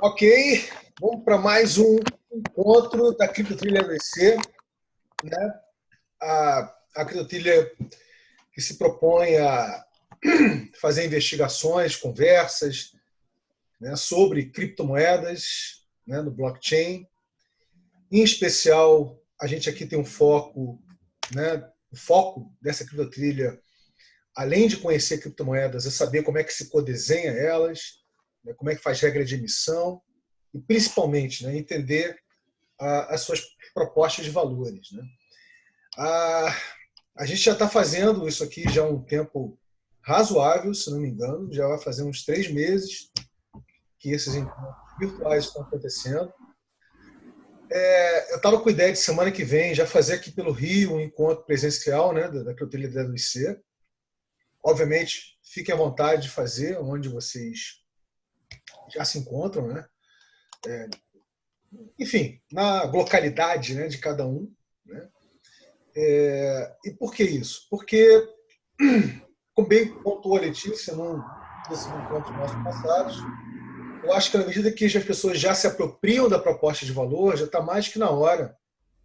Ok, vamos para mais um encontro da Criptotrilha ABC, né? A Criptotrilha que se propõe a fazer investigações, conversas, né, sobre criptomoedas, né, no blockchain. Em especial, a gente aqui tem um foco, né, o foco dessa Criptotrilha, além de conhecer criptomoedas, é saber como é que se codesenha elas, né, como é que faz regra de emissão, e principalmente, né, entender as suas propostas de valores. Né? A gente já está fazendo isso aqui já há um tempo razoável, se não me engano, já vai fazer uns 3 meses que esses encontros virtuais estão acontecendo. Eu estava com a ideia de semana que vem já fazer aqui pelo Rio um encontro presencial, né, da Criptotrilha do IC. Obviamente, fiquem à vontade de fazer onde vocês já se encontram, né? Enfim, na localidade, né, de cada um. Né? E por que isso? Porque, como bem pontuou a Letícia nesses encontros nossos passados, eu acho que na medida que as pessoas já se apropriam da proposta de valor, já está mais que na hora,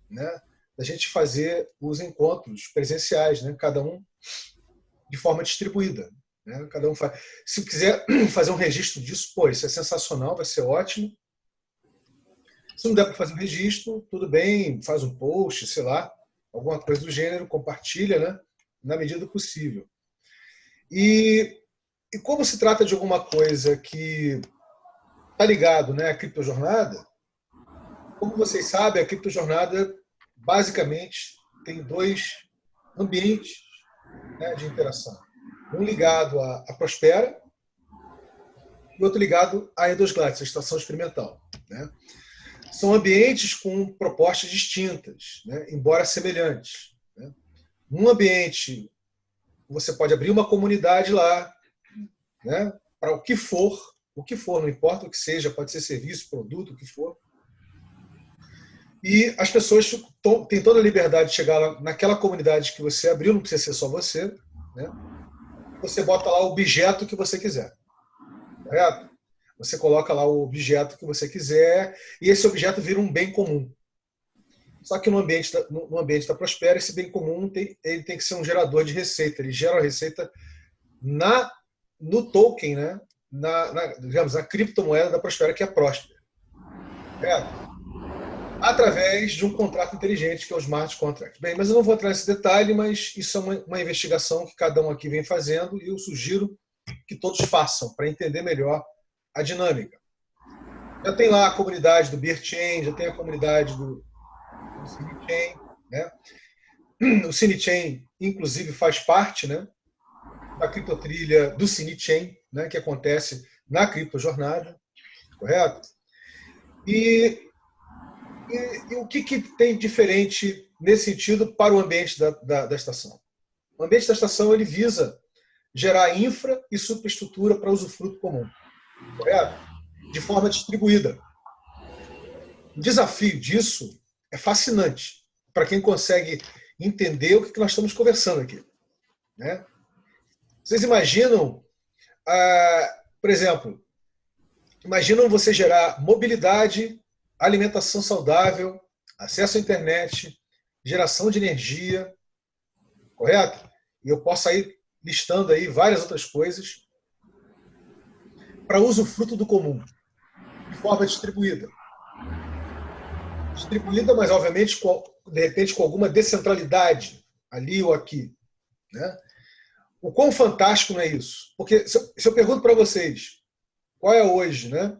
né, da gente fazer os encontros presenciais, né, cada um de forma distribuída. Né, cada um faz. Se quiser fazer um registro disso, pô, isso é sensacional, vai ser ótimo. Se não der para fazer um registro, tudo bem, faz um post, sei lá, alguma coisa do gênero, compartilha, né, na medida do possível. E como se trata de alguma coisa que está ligado, né, à criptojornada, como vocês sabem, a criptojornada basicamente tem 2 ambientes, né, de interação. Um ligado à Prospera e outro ligado à Endosglass, a estação experimental. Né? São ambientes com propostas distintas, né, embora semelhantes. Né? Num ambiente, você pode abrir uma comunidade lá, né, para o que for, não importa o que seja, pode ser serviço, produto, o que for. E as pessoas têm toda a liberdade de chegar lá naquela comunidade que você abriu, não precisa ser só você, né? Você bota lá o objeto que você quiser, correto? Você coloca lá o objeto que você quiser e esse objeto vira um bem comum. Só que no ambiente da Prospera, esse bem comum ele tem que ser um gerador de receita. Ele gera a receita no token, né? Digamos, na criptomoeda da Prospera, que é a Prospera. Correto? Através de um contrato inteligente, que é o smart contract. Bem, mas eu não vou entrar nesse detalhe, mas isso é uma investigação que cada um aqui vem fazendo e eu sugiro que todos façam para entender melhor a dinâmica. Já tem lá a comunidade do BeerChain, já tem a comunidade do CineChain. Né? O CineChain, inclusive, faz parte, né, da criptotrilha do CineChain, né, que acontece na criptojornada, correto? E o que tem diferente nesse sentido para o ambiente da estação? O ambiente da estação ele visa gerar infra e superestrutura para usufruto comum, correto? De forma distribuída. O desafio disso é fascinante para quem consegue entender o que nós estamos conversando aqui. Né? Vocês imaginam, por exemplo, imaginam você gerar mobilidade, alimentação saudável, acesso à internet, geração de energia, correto? E eu posso ir listando aí várias outras coisas para usufruto do comum, de forma distribuída. Distribuída, mas obviamente, de repente, com alguma descentralidade, ali ou aqui. Né? O quão fantástico não é isso? Porque se eu pergunto para vocês, qual é hoje, né?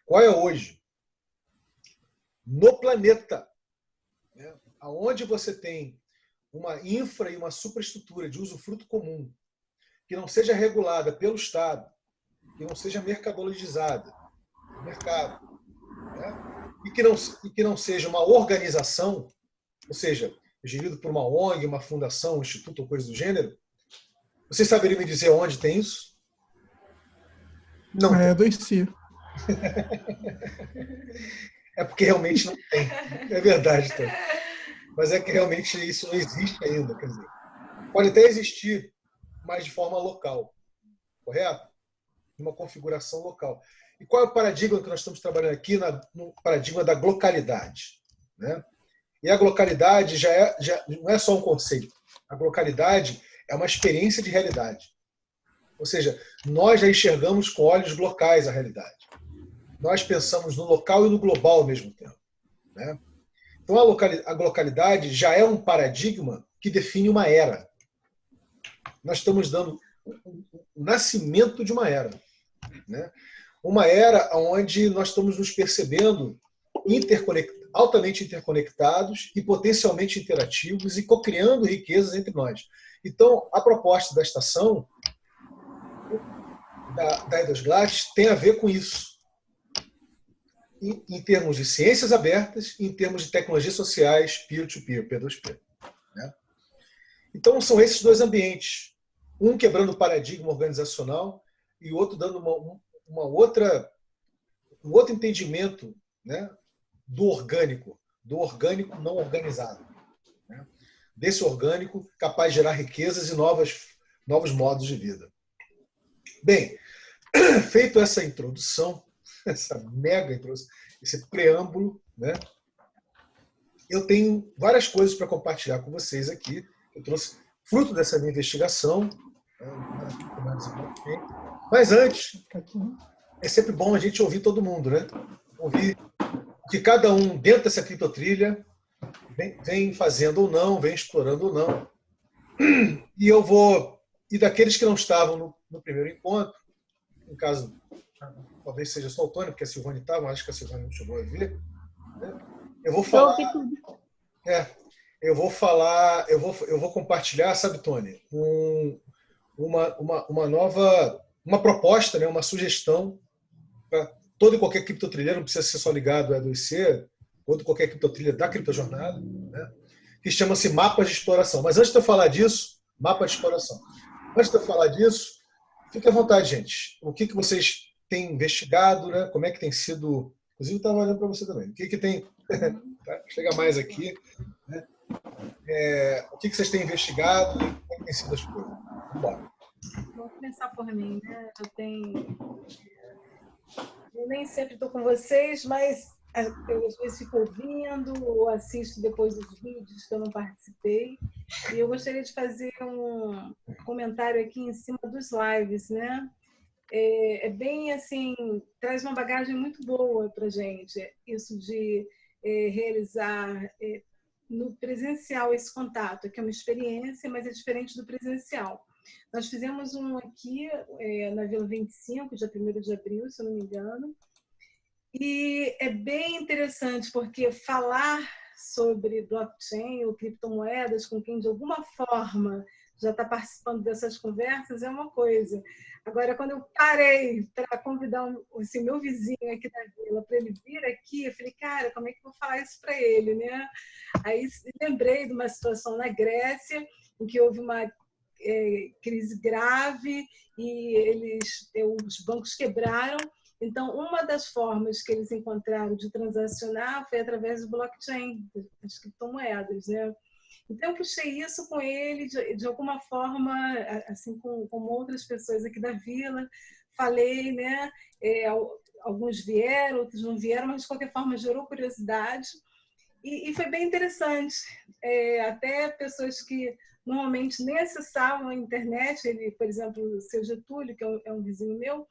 Qual é hoje, no planeta, né, onde você tem uma infra e uma superestrutura de usufruto comum, que não seja regulada pelo Estado, que não seja mercadologizada no mercado, né, e que não seja uma organização, ou seja, gerido por uma ONG, uma fundação, um instituto ou coisa do gênero, vocês saberiam me dizer onde tem isso? Não tem. Do IC. É porque realmente não tem. É verdade, tá? Mas é que realmente isso não existe ainda. Quer dizer, pode até existir, mas de forma local. Correto? numa configuração local. E qual é o paradigma que nós estamos trabalhando aqui? No paradigma da localidade, né? E a localidade já não é só um conceito. A localidade é uma experiência de realidade. Ou seja, nós já enxergamos com olhos locais a realidade. Nós pensamos no local e no global ao mesmo tempo, né? Então, a localidade já é um paradigma que define uma era. Nós estamos dando o nascimento de uma era, né? Uma era onde nós estamos nos percebendo altamente interconectados e potencialmente interativos e cocriando riquezas entre nós. Então, a proposta da estação da Eidos Glatz tem a ver com isso, em termos de ciências abertas e em termos de tecnologias sociais, peer-to-peer, P2P. Né? Então, são esses dois ambientes, um quebrando o paradigma organizacional e o outro dando um outro entendimento, né, do orgânico não organizado, né? Desse orgânico capaz de gerar riquezas e novos modos de vida. Bem, feito essa introdução, essa mega introdução, esse preâmbulo, né, eu tenho várias coisas para compartilhar com vocês aqui. Eu trouxe fruto dessa minha investigação, mas antes, é sempre bom a gente ouvir todo mundo, né? Ouvir o que cada um dentro dessa criptotrilha vem fazendo ou não, vem explorando ou não. E daqueles que não estavam no primeiro encontro, no caso, talvez seja só o Tony, porque a Silvane estava, mas acho que a Silvane não chegou a ver, né? Eu vou compartilhar, sabe, Tony, uma proposta, né, uma sugestão para todo e qualquer criptotrilheiro, não precisa ser só ligado ao E2C, todo e qualquer criptotrilha da criptojornada, né, que chama-se Mapas de Exploração. Mas antes de eu falar disso, mapa de exploração. Antes de eu falar disso, fique à vontade, gente. O que vocês têm investigado, né? Como é que tem sido... Inclusive, eu estava olhando para você também. O que tem... Chega mais aqui. Né? O que vocês têm investigado e como é que tem sido as coisas? Vamos embora. Vou começar por mim, né? Eu nem sempre estou com vocês, mas eu às vezes fico ouvindo ou assisto depois dos vídeos que eu não participei. E eu gostaria de fazer um comentário aqui em cima dos lives, né? É bem assim, traz uma bagagem muito boa para a gente, isso de realizar no presencial esse contato, que é uma experiência, mas é diferente do presencial. Nós fizemos um aqui na Vila 25, dia 1º de abril, se eu não me engano, e é bem interessante, porque falar sobre blockchain ou criptomoedas com quem de alguma forma já está participando dessas conversas é uma coisa. Agora, quando eu parei para convidar meu vizinho aqui da vila para ele vir aqui, eu falei, cara, como é que eu vou falar isso para ele, né? Aí lembrei de uma situação na Grécia, em que houve uma crise grave e os bancos quebraram. Então, uma das formas que eles encontraram de transacionar foi através do blockchain, das criptomoedas, né? Então, eu puxei isso com ele, de alguma forma, assim como outras pessoas aqui da vila, falei, né? Alguns vieram, outros não vieram, mas de qualquer forma gerou curiosidade. E foi bem interessante. Até pessoas que normalmente nem acessavam a internet, ele, por exemplo, o seu Getúlio, que é um vizinho meu,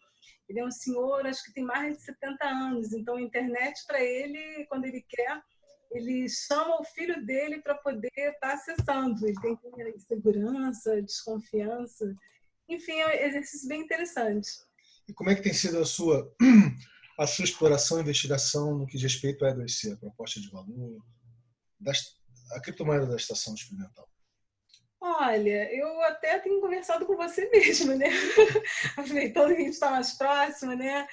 ele é um senhor, acho que tem mais de 70 anos, então a internet para ele, quando ele quer, ele chama o filho dele para poder estar acessando. Ele tem insegurança, desconfiança. Enfim, é um exercício bem interessante. E como é que tem sido a sua exploração e investigação no que diz respeito à E2C, a proposta de valor, a criptomoeda da estação experimental? Olha, eu até tenho conversado com você mesmo, né? Aproveitando que a gente está mais próximo, né?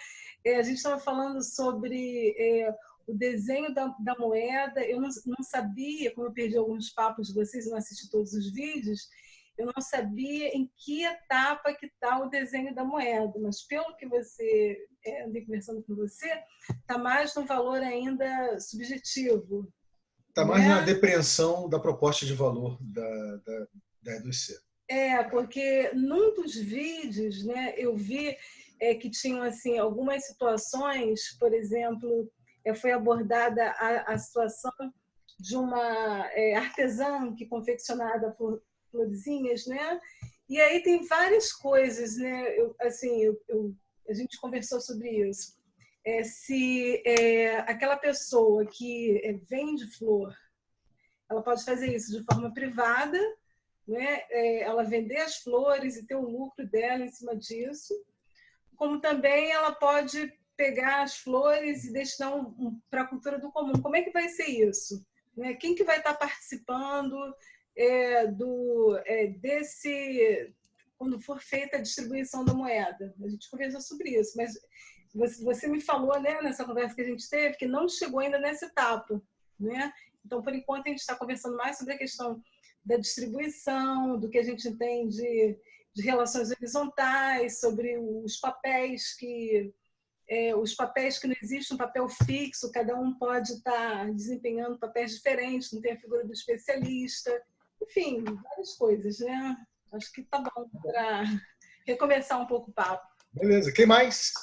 A gente estava falando sobre o desenho da moeda. Eu não sabia, como eu perdi alguns papos de vocês, não assisti todos os vídeos, eu não sabia em que etapa que está o desenho da moeda, mas pelo que você andei conversando com você, está mais no valor ainda subjetivo. Está mais na depreensão da proposta de valor da E2C. Porque num dos vídeos, né, eu vi que tinham assim algumas situações, por exemplo, foi abordada a situação de uma artesã que confeccionava florzinhas, né? E aí tem várias coisas, né? A gente conversou sobre isso. Se aquela pessoa que vende flor, ela pode fazer isso de forma privada, né? Ela vender as flores e ter o lucro dela em cima disso, como também ela pode pegar as flores e destinar para a cultura do comum. Como é que vai ser isso? Né? Quem que vai estar participando desse, quando for feita a distribuição da moeda? A gente conversou sobre isso, mas você me falou, né, nessa conversa que a gente teve, que não chegou ainda nessa etapa, né? Então, por enquanto, a gente está conversando mais sobre a questão da distribuição, do que a gente entende de relações horizontais, sobre os papéis que não existe um papel fixo, cada um pode estar desempenhando papéis diferentes, não tem a figura do especialista, enfim, várias coisas, né? Acho que tá bom para recomeçar um pouco o papo. Beleza, quem mais?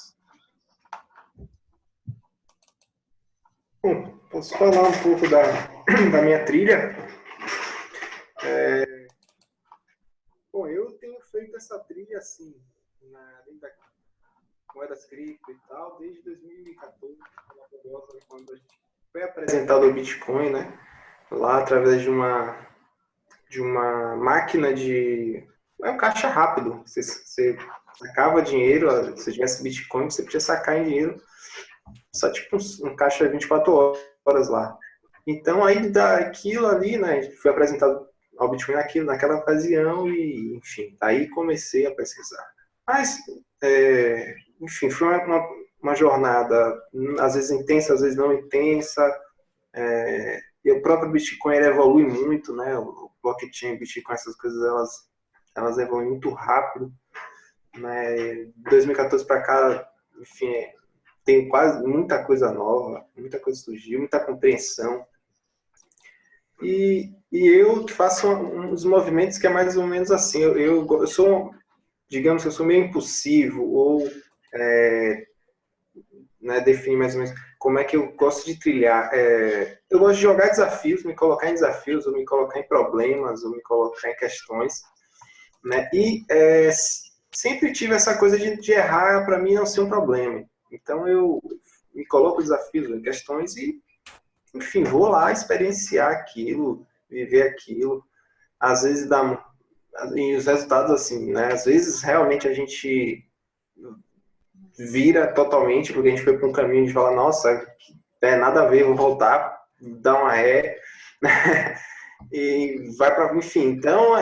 Bom, posso falar um pouco da minha trilha? Bom, eu tenho feito essa trilha assim, dentro da moedas cripto e tal, desde 2014, quando a gente foi apresentado o Bitcoin, né? Lá através de uma máquina de... É um caixa rápido. Você sacava dinheiro, se você tivesse Bitcoin, você podia sacar em dinheiro. Só tipo um caixa 24 horas lá. Então, aí daquilo ali, né? Foi apresentado ao Bitcoin naquela ocasião e, enfim, aí comecei a pesquisar. Mas, enfim, foi uma jornada, às vezes intensa, às vezes não intensa. E o próprio Bitcoin ele evolui muito, né? O blockchain, Bitcoin, essas coisas, elas evoluem muito rápido. Né? De 2014 para cá, enfim, tem quase muita coisa nova, muita coisa surgiu, muita compreensão. E eu faço uns movimentos que é mais ou menos assim. Eu sou, digamos que eu sou meio impulsivo, ou né, definir mais ou menos como é que eu gosto de trilhar. Eu gosto de jogar desafios, me colocar em desafios, ou me colocar em problemas, ou me colocar em questões. Né? E sempre tive essa coisa de errar, para mim não ser um problema. Então eu me coloco desafios, em questões e, enfim, vou lá experienciar aquilo, viver aquilo. Às vezes dá... E os resultados, assim, né? Às vezes realmente a gente vira totalmente, porque a gente foi para um caminho de falar, nossa, nada a ver, vou voltar, dar uma ré, e vai para... Enfim, então,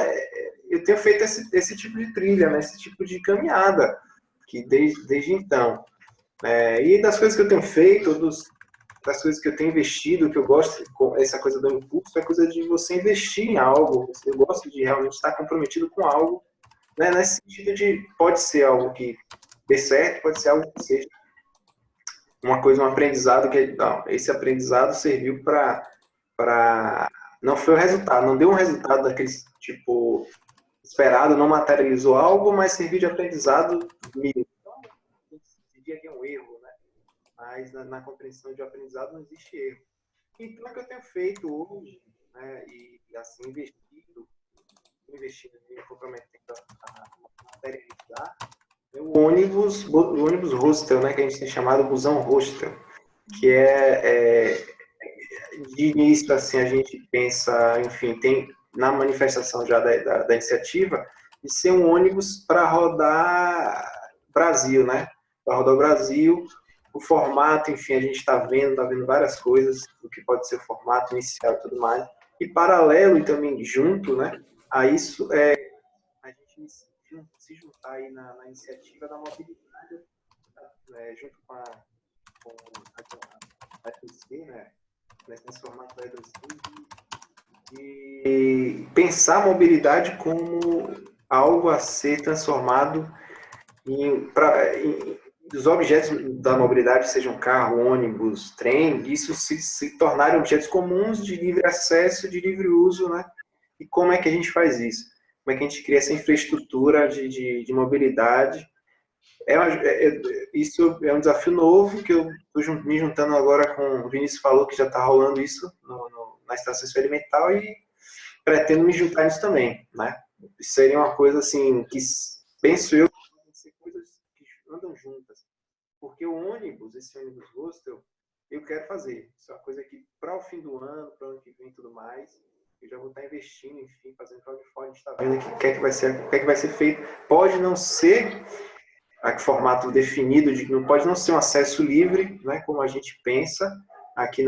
eu tenho feito esse tipo de trilha, né? Esse tipo de caminhada, que desde então. E das coisas que eu tenho feito, das coisas que eu tenho investido, que eu gosto, essa coisa do impulso, é coisa de você investir em algo. Eu gosto de realmente estar comprometido com algo, né? Nesse sentido de, pode ser algo que dê certo, pode ser algo que seja uma coisa, um aprendizado, que não, esse aprendizado serviu para... Não foi o resultado, não deu um resultado daquele tipo esperado, não materializou algo, mas serviu de aprendizado mínimo. Então, a gente diria que é um erro, né? Mas na compreensão de aprendizado não existe erro. Então, é que eu tenho feito hoje, né? E assim, investindo me comprometendo a materializar, o ônibus hostel, né? Que a gente tem chamado busão hostel, que de início, assim, a gente pensa, enfim, tem na manifestação já da iniciativa, de ser um ônibus para rodar Brasil, né? Para rodar o Brasil, o formato, enfim, a gente está vendo várias coisas, do que pode ser o formato inicial e tudo mais. E paralelo e também junto, né? A isso, a gente se juntar aí na iniciativa da mobilidade, junto com a FNC, né? Nesse formato da E2C, e pensar a mobilidade como algo a ser transformado os objetos da mobilidade, sejam carro, ônibus, trem, isso se tornarem objetos comuns de livre acesso, de livre uso, né? E como é que a gente faz isso? Como é que a gente cria essa infraestrutura de mobilidade Isso é um desafio novo que eu estou me juntando agora com o Vinícius falou que já está rolando isso na estação experimental e pretendo me juntar nisso também, né? Seria uma coisa assim que penso eu que ser coisas que andam juntas, porque o ônibus, esse ônibus hostel, eu quero fazer. Isso é uma coisa que para o fim do ano, para o ano que vem e tudo mais, eu já vou estar investindo, enfim, fazendo crowdfunding, a gente está vendo aqui o que é que vai ser feito. Pode não ser a formato definido, não pode não ser um acesso livre, né, como a gente pensa aqui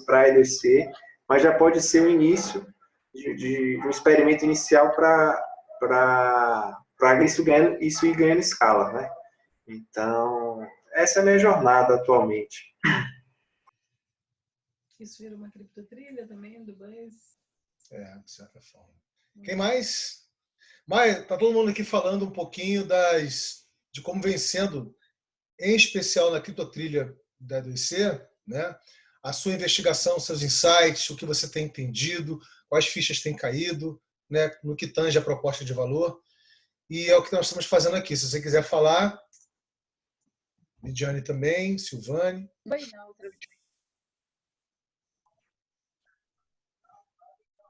para a E2C, mas já pode ser o início de um experimento inicial para isso ir ganhando escala, né? Então, essa é a minha jornada atualmente. Isso vira uma criptotrilha também, do Buzz? De certa forma. Quem mais? Maia, está todo mundo aqui falando um pouquinho de como vem sendo, em especial na criptotrilha da E2C, né? A sua investigação, seus insights, o que você tem entendido, quais fichas têm caído, né? No que tange a proposta de valor. E é o que nós estamos fazendo aqui. Se você quiser falar, Lidiane também, Silvane.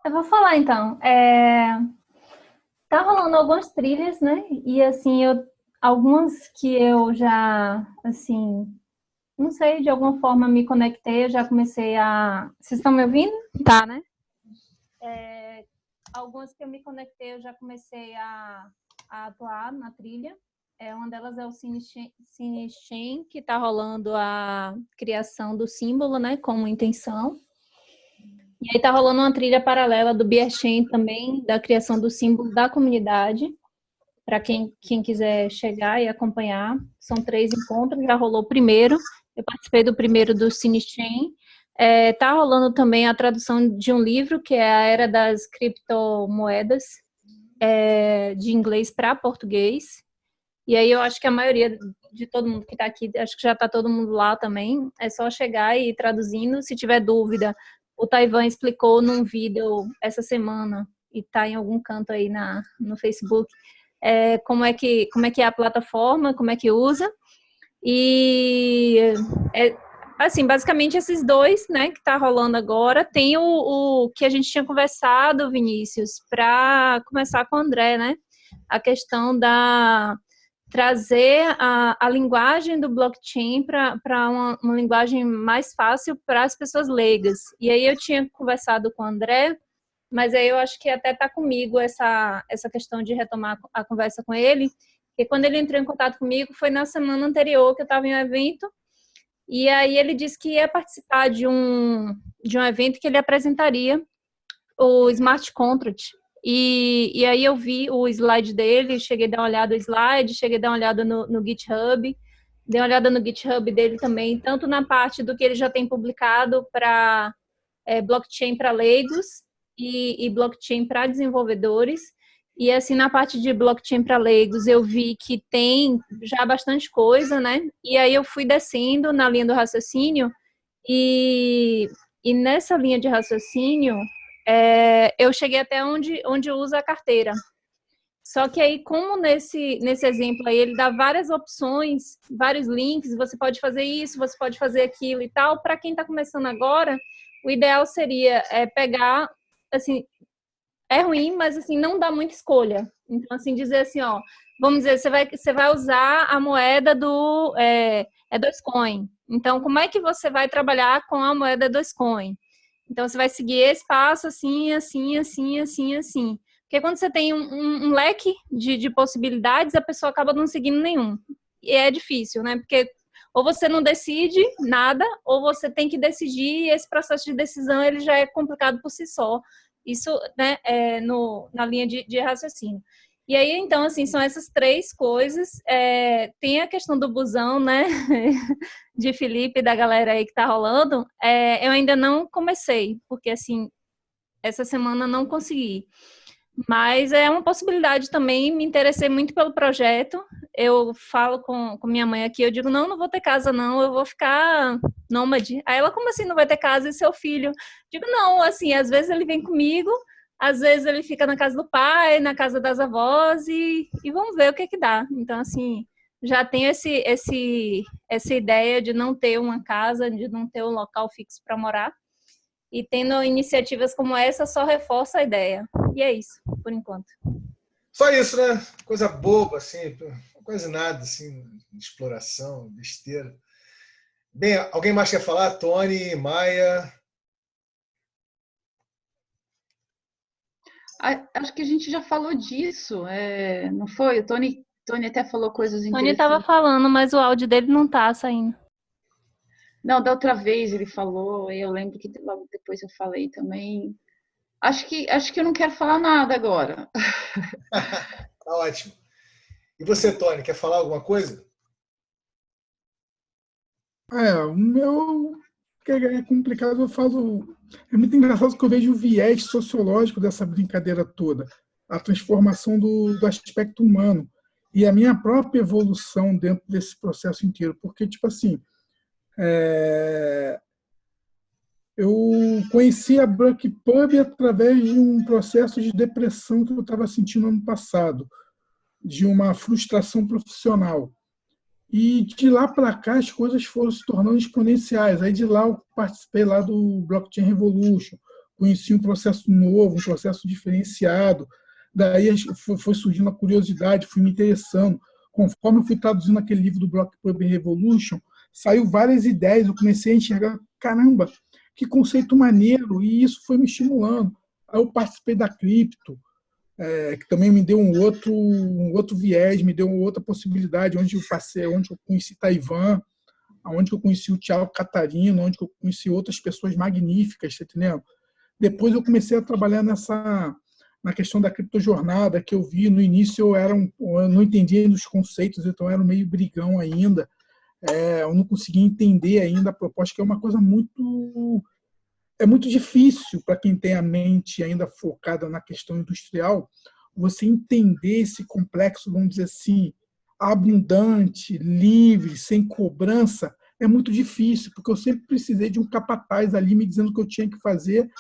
Eu vou falar então. Tá rolando algumas trilhas, né? E assim, algumas que eu já, assim, não sei, de alguma forma me conectei, eu já comecei a... Vocês estão me ouvindo? Tá, né? Algumas que eu me conectei, eu já comecei a atuar na trilha. Uma delas é o Cinechain, que está rolando a criação do símbolo, né, como intenção. E aí está rolando uma trilha paralela do Beerchain também, da criação do símbolo da comunidade, para quem quiser chegar e acompanhar. São 3 encontros, já rolou o primeiro, eu participei do primeiro do Cinechain. Está rolando também a tradução de um livro, que é A Era das Criptomoedas, de inglês para português. E aí eu acho que a maioria de todo mundo que está aqui, acho que já está todo mundo lá também, é só chegar e ir traduzindo. Se tiver dúvida, o Taiwan explicou num vídeo essa semana, e está em algum canto aí no Facebook, como é que é a plataforma, como é que usa. E, assim, basicamente esses 2, né, que está rolando agora. Tem o que a gente tinha conversado, Vinícius, para começar com o André, né? A questão trazer a linguagem do blockchain para uma linguagem mais fácil para as pessoas leigas. E aí eu tinha conversado com o André, mas aí eu acho que até está comigo essa questão de retomar a conversa com ele, porque quando ele entrou em contato comigo foi na semana anterior que eu estava em um evento, e aí ele disse que ia participar de um evento que ele apresentaria o Smart Contract. E aí eu vi o slide dele, cheguei a dar uma olhada no slide, cheguei a dar uma olhada no GitHub, dei uma olhada no GitHub dele também, tanto na parte do que ele já tem publicado para blockchain para leigos e blockchain para desenvolvedores. E assim, na parte de blockchain para leigos, eu vi que tem já bastante coisa, né? E aí eu fui descendo na linha do raciocínio e nessa linha de raciocínio, eu cheguei até onde usa a carteira. Só que aí, como nesse exemplo aí, ele dá várias opções, vários links, você pode fazer isso, você pode fazer aquilo e tal. Para quem está começando agora, o ideal seria pegar, assim, é ruim, mas assim, não dá muita escolha. Então, assim, dizer assim, ó, vamos dizer, você vai usar a moeda do Dogecoin. Então, como é que você vai trabalhar com a moeda Dogecoin? Então, você vai seguir esse passo assim, assim, assim, assim, assim. Porque quando você tem um leque de possibilidades, a pessoa acaba não seguindo nenhum. E é difícil, né? Porque ou você não decide nada, ou você tem que decidir, e esse processo de decisão ele já é complicado por si só. Isso, né, na linha de raciocínio. E aí, então, assim, são essas 3 coisas. Tem a questão do busão, né, de Felipe e da galera aí que tá rolando. Eu ainda não comecei, porque, assim, essa semana não consegui. Mas é uma possibilidade também, me interessei muito pelo projeto. Eu falo com minha mãe aqui, eu digo, não vou ter casa não, eu vou ficar nômade. Aí ela, como assim não vai ter casa e seu filho? Digo, não, assim, às vezes ele vem comigo, às vezes ele fica na casa do pai, na casa das avós e vamos ver o que dá. Então, assim, já tenho essa ideia de não ter uma casa, de não ter um local fixo para morar. E tendo iniciativas como essa, só reforça a ideia. E é isso, por enquanto. Só isso, né? Coisa boba, assim, quase nada, assim, de exploração, besteira. Bem, alguém mais quer falar? Tony, Maia? Acho que a gente já falou disso, não foi? O Tony até falou coisas Tony interessantes. estava falando, mas o áudio dele não está saindo. Não, da outra vez ele falou, e eu lembro que logo depois eu falei também. Acho que eu não quero falar nada agora. Tá ótimo. E você, Tony, quer falar alguma coisa? O meu que é complicado, eu falo. É muito engraçado que eu vejo o viés sociológico dessa brincadeira toda, a transformação do aspecto humano e a minha própria evolução dentro desse processo inteiro. Porque, tipo assim, eu conheci a Bruck Pub através de um processo de depressão que eu estava sentindo ano passado, de uma frustração profissional. E de lá para cá as coisas foram se tornando exponenciais. Aí de lá eu participei lá do Blockchain Revolution, conheci um processo novo, um processo diferenciado. Daí foi surgindo a curiosidade, fui me interessando. Conforme eu fui traduzindo aquele livro do Blockchain Revolution, saiu várias ideias, eu comecei a enxergar, caramba, que conceito maneiro, e isso foi me estimulando. Aí eu participei da Cripto, que também me deu um outro viés, me deu outra possibilidade, onde eu conheci Taiwan, onde eu conheci o Thiago Catarino, onde eu conheci outras pessoas magníficas, tá entendendo? Depois eu comecei a trabalhar na questão da criptojornada, que eu vi no início eu não entendia ainda os conceitos, então eu era meio brigão ainda, eu não conseguia entender ainda a proposta, que é uma coisa muito difícil para quem tem a mente ainda focada na questão industrial, você entender esse complexo, vamos dizer assim, abundante, livre, sem cobrança, é muito difícil, porque eu sempre precisei de um capataz ali me dizendo o que eu tinha que fazer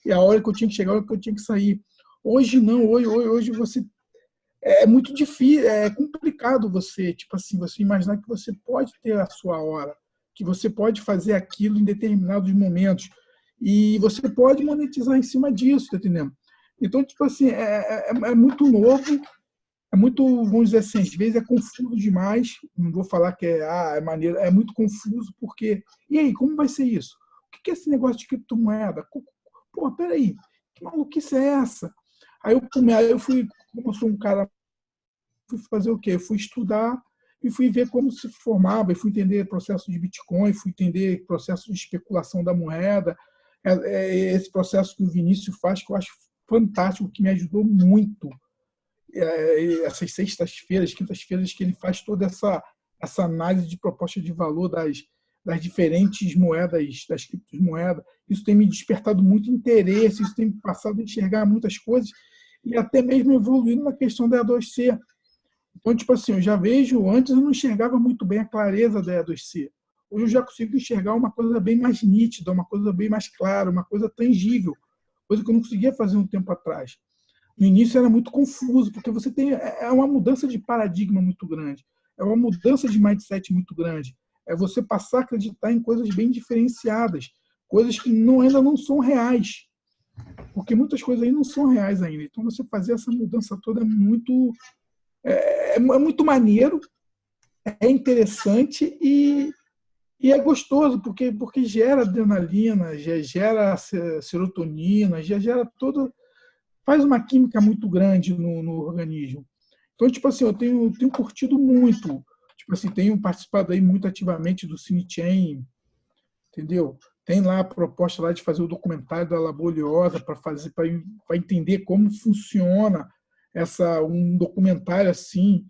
e a hora que eu tinha que chegar, a hora que eu tinha que sair. Hoje não, hoje você é muito difícil, é complicado você, tipo assim, você imaginar que você pode ter a sua hora, que você pode fazer aquilo em determinados momentos. E você pode monetizar em cima disso, tá entendendo? Então, tipo assim, é muito novo, é muito, vamos dizer assim, às vezes é confuso demais. Não vou falar que é maneiro, é muito confuso, porque. E aí, como vai ser isso? O que é esse negócio de criptomoeda? Pô, peraí, que maluquice é essa? Aí eu fui, como eu sou um cara, fui fazer o quê? Eu fui estudar e fui ver como se formava, e fui entender o processo de Bitcoin, fui entender o processo de especulação da moeda. Esse processo que o Vinícius faz, que eu acho fantástico, que me ajudou muito. Essas sextas-feiras, quintas-feiras, que ele faz toda essa análise de proposta de valor das diferentes moedas, das criptomoedas. Isso tem me despertado muito interesse, isso tem me passado a enxergar muitas coisas e até mesmo evoluindo na questão da E2C. Então, tipo assim, eu já vejo, antes eu não enxergava muito bem a clareza da E2C. Hoje eu já consigo enxergar uma coisa bem mais nítida, uma coisa bem mais clara, uma coisa tangível, coisa que eu não conseguia fazer um tempo atrás. No início era muito confuso, porque você tem uma mudança de paradigma muito grande, é uma mudança de mindset muito grande, é você passar a acreditar em coisas bem diferenciadas, coisas que ainda não são reais, porque muitas coisas aí não são reais ainda. Então você fazer essa mudança toda é muito maneiro, é interessante e é gostoso, porque gera adrenalina, gera serotonina, gera todo. Faz uma química muito grande no organismo. Então, tipo assim, eu tenho curtido muito. Tipo assim, tenho participado aí muito ativamente do CineChain, entendeu? Tem lá a proposta lá de fazer o documentário da Laboriosa para entender como funciona um documentário assim,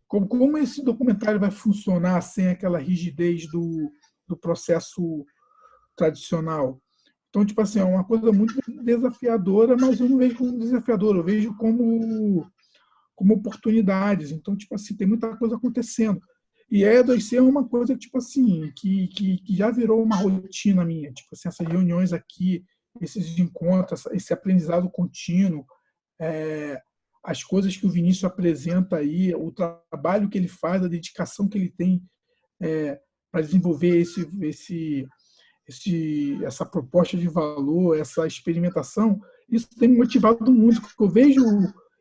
como esse documentário vai funcionar sem aquela rigidez do processo tradicional. Então, tipo assim, é uma coisa muito desafiadora, mas eu não vejo como desafiadora, eu vejo como oportunidades. Então, tipo assim, tem muita coisa acontecendo. E a E2C é uma coisa, tipo assim, que já virou uma rotina minha. Tipo assim, essas reuniões aqui, esses encontros, esse aprendizado contínuo, as coisas que o Vinícius apresenta aí, o trabalho que ele faz, a dedicação que ele tem para desenvolver essa proposta de valor, essa experimentação, isso tem me motivado muito, porque eu vejo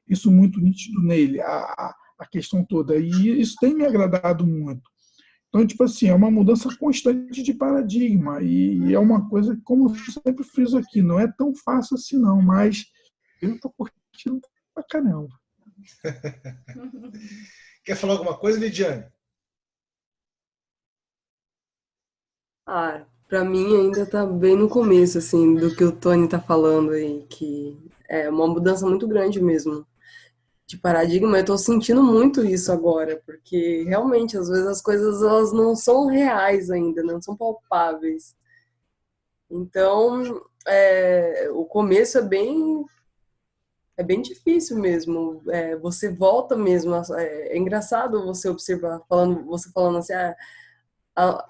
isso muito nítido nele, a questão toda, e isso tem me agradado muito. Então, tipo assim, é uma mudança constante de paradigma, e é uma coisa que, como eu sempre friso aqui, não é tão fácil assim não, mas eu estou curtindo pra caramba. Quer falar alguma coisa, Lidiane? Para mim ainda tá bem no começo, assim, do que o Tony tá falando aí, que é uma mudança muito grande mesmo de paradigma. Eu tô sentindo muito isso agora, porque realmente, às vezes, as coisas elas não são reais ainda, não são palpáveis. Então, o começo é bem difícil mesmo. Você volta mesmo. É engraçado você observar, você falando assim,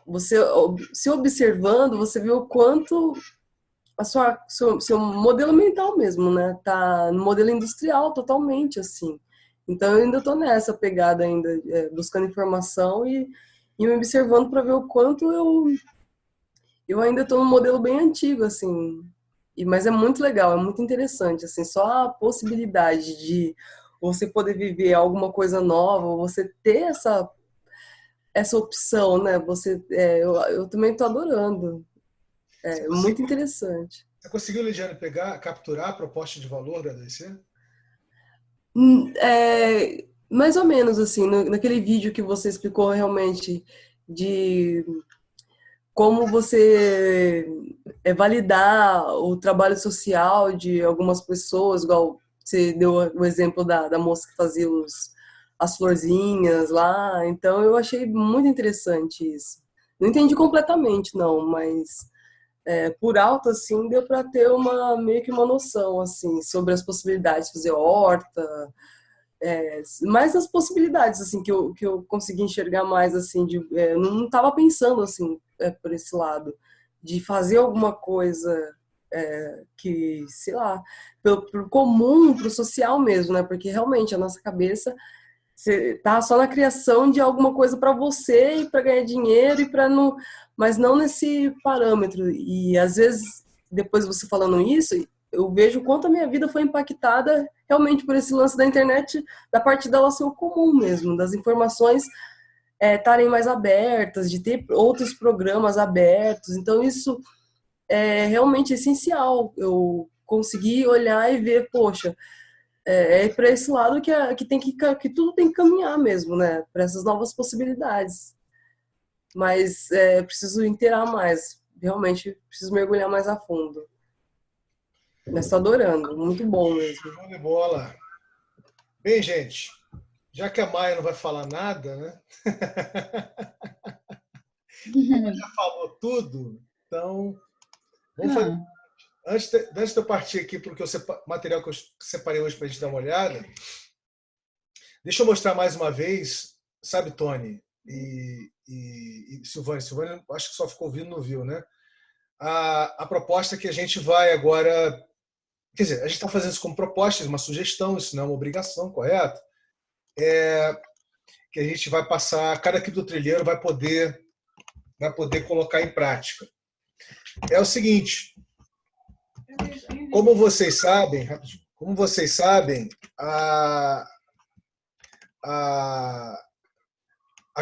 você se observando, você vê o quanto seu modelo mental mesmo, né? Tá no modelo industrial totalmente, assim. Então, eu ainda tô nessa pegada ainda, buscando informação e me observando para ver o quanto eu ainda tô num modelo bem antigo, assim. Mas é muito legal, é muito interessante, assim, só a possibilidade de você poder viver alguma coisa nova, você ter essa opção, né? Eu também tô adorando. É muito interessante. Você conseguiu, Lidiane, capturar a proposta de valor da ADC? Mais ou menos, assim, naquele vídeo que você explicou realmente de como você validar o trabalho social de algumas pessoas, igual você deu o exemplo da moça que fazia as florzinhas lá. Então, eu achei muito interessante isso. Não entendi completamente, não, mas por alto, assim, deu para ter meio que uma noção, assim, sobre as possibilidades de fazer horta, mais as possibilidades, assim, que eu consegui enxergar mais, assim, eu não estava pensando, assim, por esse lado, de fazer alguma coisa que, sei lá, pro comum, pro social mesmo, né? Porque realmente a nossa cabeça você tá só na criação de alguma coisa para você e para ganhar dinheiro e para não, mas não nesse parâmetro. E às vezes, depois você falando isso, eu vejo o quanto a minha vida foi impactada realmente por esse lance da internet, da parte dela ser o comum mesmo, das informações estarem mais abertas, de ter outros programas abertos. Então isso é realmente essencial. Eu consegui olhar e ver, poxa, para esse lado que tudo tem que caminhar mesmo, né? Para essas novas possibilidades. Mas preciso inteirar mais. Realmente preciso mergulhar mais a fundo. Mas estou adorando, muito bom mesmo. Show de bola. Bem, gente, já que a Maia não vai falar nada, né? Ela já falou tudo, então vamos fazer. Antes de eu partir aqui para o material que eu separei hoje para a gente dar uma olhada, deixa eu mostrar mais uma vez, sabe, Tony e Silvânia? Silvânia, acho que só ficou ouvindo, não viu, né? A proposta que a gente vai agora. Quer dizer, a gente está fazendo isso como proposta, uma sugestão, isso não é uma obrigação, correto? Que a gente vai passar, cada criptotrilheiro vai poder colocar em prática. É o seguinte. Como vocês sabem, a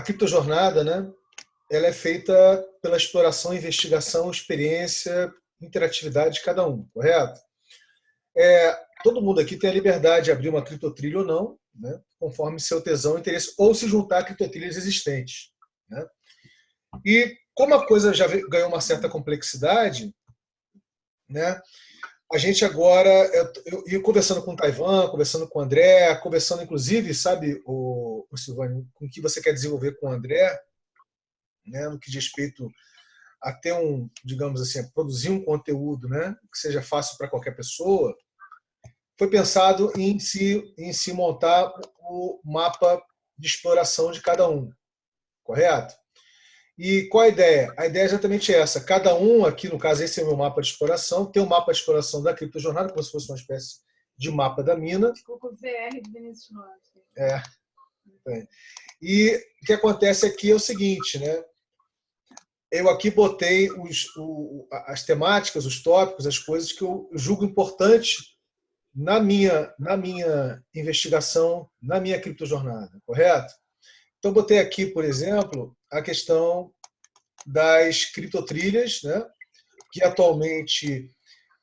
criptojornada, né, ela é feita pela exploração, investigação, experiência, interatividade de cada um, correto? Todo mundo aqui tem a liberdade de abrir uma criptotrilha ou não, né, conforme seu tesão e interesse, ou se juntar a criptotrilhas existentes. Né? E como a coisa já ganhou uma certa complexidade, né, a gente agora, eu conversando com o Taiwan, conversando com o André, conversando inclusive, sabe, o Silvânio, com o que você quer desenvolver com o André, né, no que diz respeito a ter digamos assim, produzir um conteúdo, né, que seja fácil para qualquer pessoa, foi pensado em se montar o mapa de exploração de cada um, correto? E qual a ideia? A ideia é exatamente essa. Cada um aqui, no caso, esse é o meu mapa de exploração, tem um mapa de exploração da criptojornada, como se fosse uma espécie de mapa da mina. Ficou com o VR de Vinícius Rocha. É. E o que acontece aqui é o seguinte, né? Eu aqui botei as temáticas, os tópicos, as coisas que eu julgo importante na minha investigação, na minha criptojornada, correto? Então, botei aqui, por exemplo, a questão das criptotrilhas, né? Que atualmente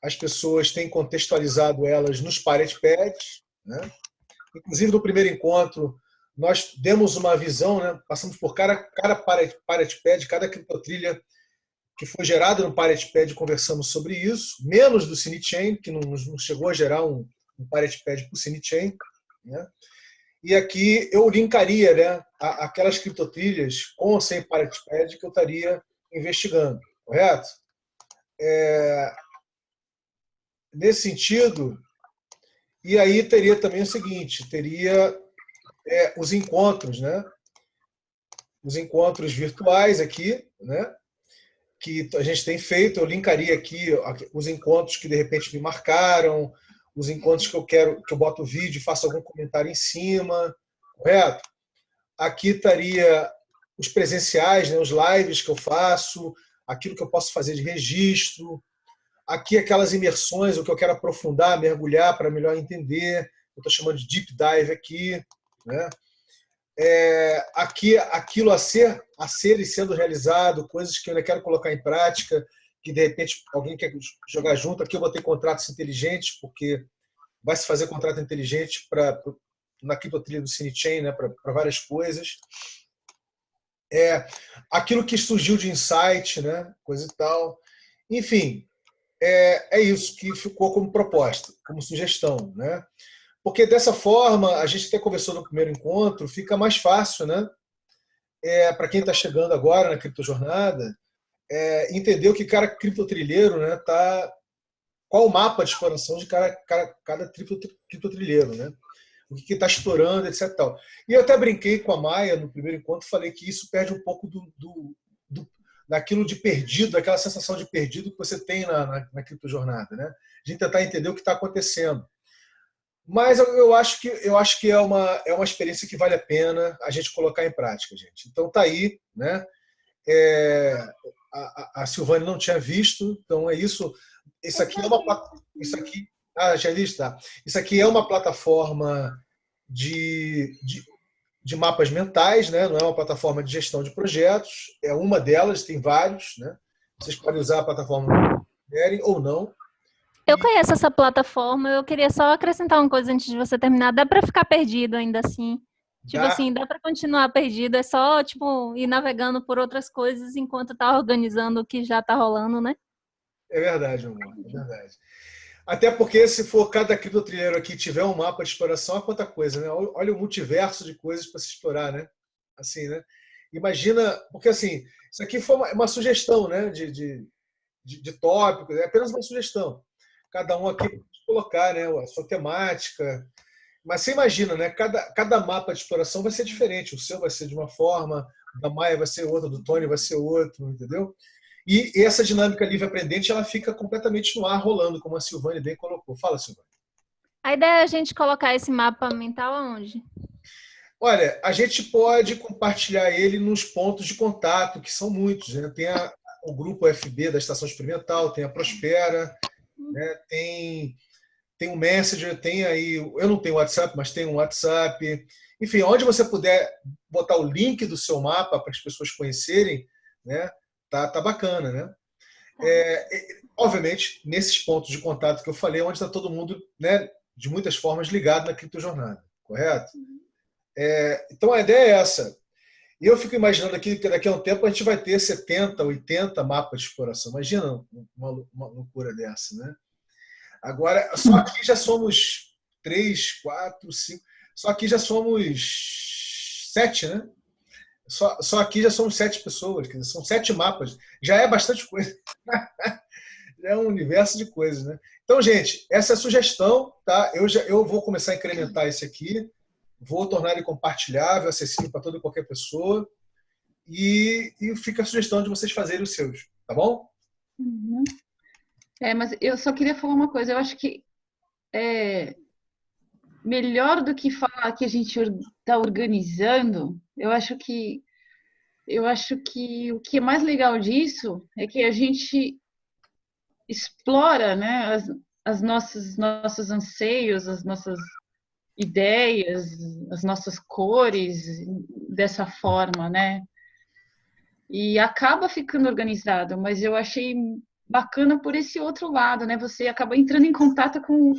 as pessoas têm contextualizado elas nos Pirate Pads, né? Inclusive, no primeiro encontro, nós demos uma visão, né? Passamos por cada Pirate Pad, cada criptotrilha que foi gerada no Pirate Pad, conversamos sobre isso, menos do Cinechain, que não chegou a gerar um Pirate Pad para o Cinechain, né? E aqui eu linkaria, né, aquelas criptotrilhas com ou sem Pirate Pad que eu estaria investigando, correto? Nesse sentido, e aí teria também o seguinte, teria os encontros, né? Os encontros virtuais aqui, né? Que a gente tem feito, eu linkaria aqui os encontros que de repente me marcaram, os encontros que eu quero que eu boto o vídeo e faço algum comentário em cima, correto? Aqui estaria os presenciais, né, os lives que eu faço, aquilo que eu posso fazer de registro, aqui aquelas imersões, o que eu quero aprofundar, mergulhar para melhor entender, eu estou chamando de deep dive aqui, né? Aqui aquilo a ser e sendo realizado, coisas que eu ainda quero colocar em prática, que de repente alguém quer jogar junto. Aqui eu botei contratos inteligentes, porque vai se fazer contrato inteligente na criptotrilha do Cinechain, né, para várias coisas. Aquilo que surgiu de insight, né, coisa e tal. Enfim, é isso que ficou como proposta, como sugestão, né? Porque dessa forma, a gente até conversou no primeiro encontro, fica mais fácil, né? Para quem está chegando agora na criptojornada, entender o que cada criptotrilheiro, né, qual o mapa de exploração de cada criptotrilheiro, né? O que está estourando, etc. Tal. E eu até brinquei com a Maia no primeiro encontro, falei que isso perde um pouco daquilo de perdido, daquela sensação de perdido que você tem na criptojornada, né? De tentar entender o que está acontecendo. Mas eu acho que é uma experiência que vale a pena a gente colocar em prática, gente. Então tá aí, né? A Silvane não tinha visto, então é isso. Isso aqui é já visto, tá? Isso aqui é uma plataforma de mapas mentais, né? Não é uma plataforma de gestão de projetos, é uma delas, tem vários, né? Vocês podem usar a plataforma que querem ou não. Eu conheço essa plataforma, eu queria só acrescentar uma coisa antes de você terminar. Dá para ficar perdido ainda assim? Tipo assim, dá para continuar perdido, é só tipo ir navegando por outras coisas enquanto tá organizando o que já tá rolando, né? É verdade, amor, é verdade. Até porque se for cada criptotrilheiro aqui tiver um mapa de exploração, olha quanta coisa, né? Olha o multiverso de coisas para se explorar, né? Assim, né? Imagina, porque assim, isso aqui foi uma sugestão, né? De tópicos, é apenas uma sugestão. Cada um aqui pode colocar, né, a sua temática. Mas você imagina, né? Cada mapa de exploração vai ser diferente. O seu vai ser de uma forma, o da Maia vai ser outra, do Tony vai ser outro, entendeu? E essa dinâmica livre-aprendente, ela fica completamente no ar, rolando, como a Silvane bem colocou. Fala, Silvane. A ideia é a gente colocar esse mapa mental aonde? Olha, a gente pode compartilhar ele nos pontos de contato, que são muitos, né? Tem o grupo FB da Estação Experimental, tem a Prospera, né? Tem o Messenger, tem aí... Eu não tenho WhatsApp, mas tem um WhatsApp. Enfim, onde você puder botar o link do seu mapa para as pessoas conhecerem, né? Tá bacana, né? Obviamente, nesses pontos de contato que eu falei, onde está todo mundo, né, de muitas formas ligado na criptojornada, correto? Então a ideia é essa. E eu fico imaginando aqui que daqui a um tempo a gente vai ter 70, 80 mapas de exploração. Imagina uma loucura dessa, né? Agora, só aqui já somos 3, 4, 5... Só aqui já somos 7, né? Só aqui já somos 7 pessoas, quer dizer, são 7 mapas. Já é bastante coisa. Já é um universo de coisas, né? Então, gente, essa é a sugestão, tá? Eu vou começar a incrementar esse aqui, vou tornar ele compartilhável, acessível para toda e qualquer pessoa, e fica a sugestão de vocês fazerem os seus, tá bom? Uhum. Mas eu só queria falar uma coisa, eu acho que melhor do que falar que a gente está organizando, eu acho que o que é mais legal disso é que a gente explora, né, as nossos anseios, as nossas ideias, as nossas cores dessa forma, né? E acaba ficando organizado, mas eu achei bacana por esse outro lado, né? Você acaba entrando em contato com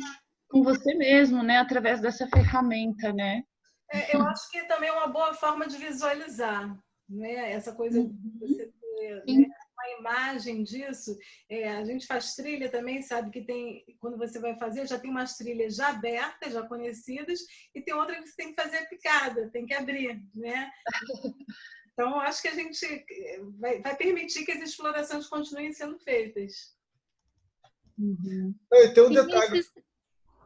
você mesmo, né? Através dessa ferramenta, né? Eu acho que também é uma boa forma de visualizar, né? Essa coisa de você ter, né, uma imagem disso. A gente faz trilha também, sabe que tem, quando você vai fazer, já tem umas trilhas já abertas, já conhecidas, e tem outra que você tem que fazer picada, tem que abrir, né? Então, acho que a gente vai permitir que as explorações continuem sendo feitas. Tem um detalhe.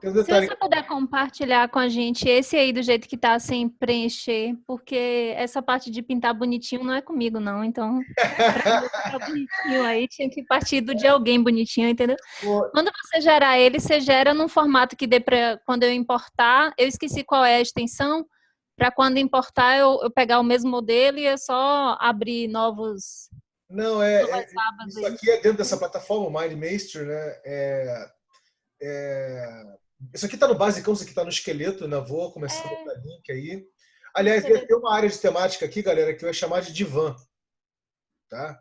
Tem um Se detalhe. você puder compartilhar com a gente esse aí do jeito que tá, sem preencher, porque essa parte de pintar bonitinho não é comigo, não. Então, pra eu ficar bonitinho aí, tinha que partir de alguém bonitinho, entendeu? Quando você gerar ele, você gera num formato que dê para, quando eu importar, eu esqueci qual é a extensão, para quando importar eu pegar o mesmo modelo e é só abrir novas abas isso aí. aqui é dentro dessa plataforma, o MindMeister, né? Isso aqui está no basicão, isso aqui está no esqueleto, né? Vou começar a botar link aí. Aliás, tem uma área de temática aqui, galera, que eu ia chamar de divã. Tá?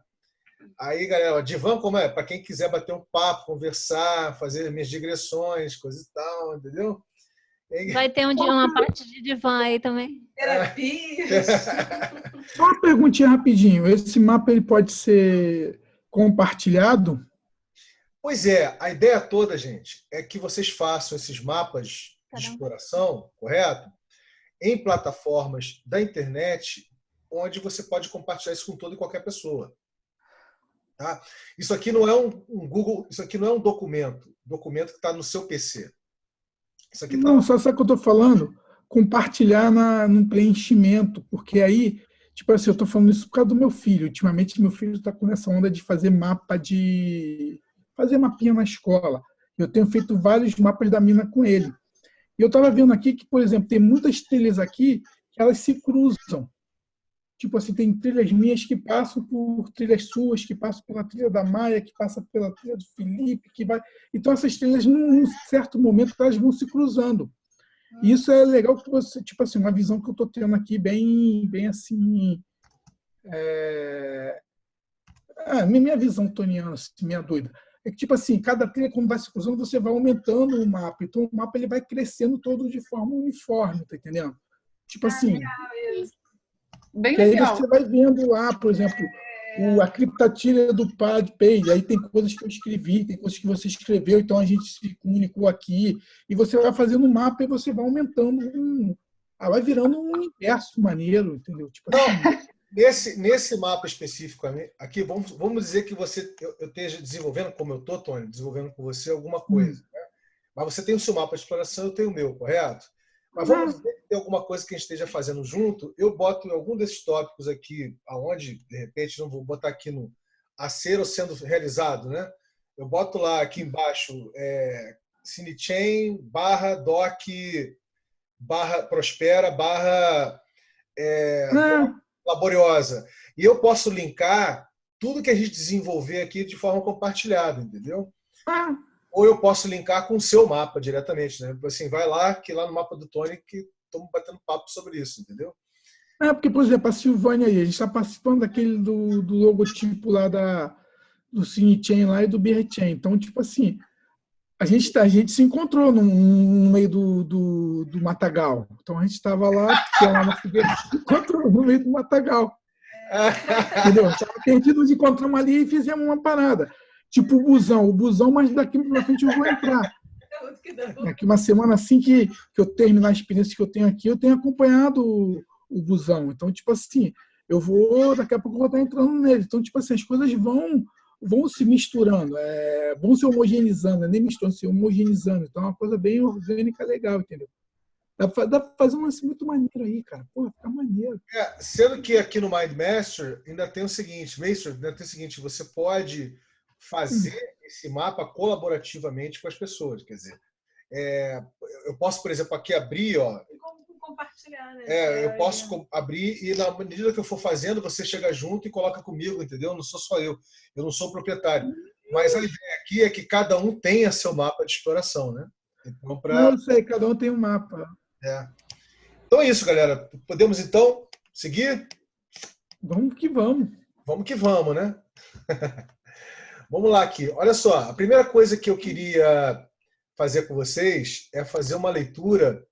Aí, galera, ó, divã como é? Para quem quiser bater um papo, conversar, fazer minhas digressões, coisa e tal, entendeu? Vai ter uma parte de divã aí também. Terapia. Só uma perguntinha rapidinho. Esse mapa ele pode ser compartilhado? Pois é, a ideia toda, gente, é que vocês façam esses mapas de exploração, correto? Em plataformas da internet, onde você pode compartilhar isso com toda e qualquer pessoa. Tá? Isso aqui não é um Google, isso aqui não é um documento que está no seu PC. Isso aqui Não, só sabe o que eu estou falando? Compartilhar no preenchimento, porque aí, tipo assim, eu estou falando isso por causa do meu filho. Ultimamente, meu filho está com essa onda de fazer fazer mapinha na escola. Eu tenho feito vários mapas da mina com ele. E eu estava vendo aqui que, por exemplo, tem muitas trilhas aqui que elas se cruzam. Tipo assim, tem trilhas minhas que passam por trilhas suas, que passam pela trilha da Maia, que passa pela trilha do Felipe, que vai... Então, essas trilhas, num certo momento, elas vão se cruzando. E isso é legal que você, tipo assim, uma visão que eu estou tendo aqui bem assim... Minha visão toniana, assim, minha doida. É que, tipo assim, cada trilha, quando vai se cruzando, você vai aumentando o mapa. Então, o mapa ele vai crescendo todo de forma uniforme, tá entendendo? Tipo assim... Bem que aí legal. você vai vendo lá, por exemplo, a criptatilha do Page, aí tem coisas que eu escrevi, tem coisas que você escreveu, então a gente se comunicou aqui, e você vai fazendo um mapa e você vai aumentando, vai virando um universo maneiro, entendeu? Tipo assim, nesse mapa específico aqui, vamos dizer que eu esteja desenvolvendo, como eu estou, Tony, desenvolvendo com você alguma coisa. Né? Mas você tem o seu mapa de exploração, eu tenho o meu, correto? Mas vamos dizer que tem alguma coisa que a gente esteja fazendo junto, eu boto em algum desses tópicos aqui, aonde, de repente, não vou botar aqui no a ser ou sendo realizado, né? Eu boto lá aqui embaixo Cinechain, /doc, /prospera, laboriosa. E eu posso linkar tudo que a gente desenvolver aqui de forma compartilhada, entendeu? Ou eu posso linkar com o seu mapa diretamente, né? Assim, vai lá, que lá no mapa do Tony, que estamos batendo papo sobre isso, entendeu? Porque, por exemplo, a Silvânia aí, a gente está participando daquele do logotipo lá do Cinechain lá e do BeerChain. Então, tipo assim, a gente se encontrou no meio do Matagal. Então, a gente estava lá, que é lá na Figueira, se encontrou no meio do Matagal. Entendeu? Estava perdido, nos encontramos ali e fizemos uma parada. Tipo o busão, mas daqui para frente eu vou entrar. Daqui uma semana, assim que eu terminar a experiência que eu tenho aqui, eu tenho acompanhado o busão. Então, tipo assim, daqui a pouco eu vou estar entrando nele. Então, tipo assim, as coisas vão se misturando, vão se homogeneizando, nem misturando, se homogeneizando. Então, é uma coisa bem orgânica, legal, entendeu? Dá para fazer um lance muito maneiro aí, cara. Pô, fica maneiro. Sendo que aqui no MindMaster ainda tem o seguinte, você pode fazer esse mapa colaborativamente com as pessoas. Quer dizer, eu posso, por exemplo, aqui abrir, ó, E como compartilhar, né? eu posso abrir e na medida que eu for fazendo, você chega junto e coloca comigo, entendeu? Não sou só eu não sou o proprietário. Mas a ideia aqui é que cada um tenha seu mapa de exploração, né? Então, Não, eu sei, cada um tem um mapa. Então é isso, galera. Podemos, então, seguir? Vamos que vamos. Vamos que vamos, né? Vamos lá aqui. Olha só, a primeira coisa que eu queria fazer com vocês é fazer uma leitura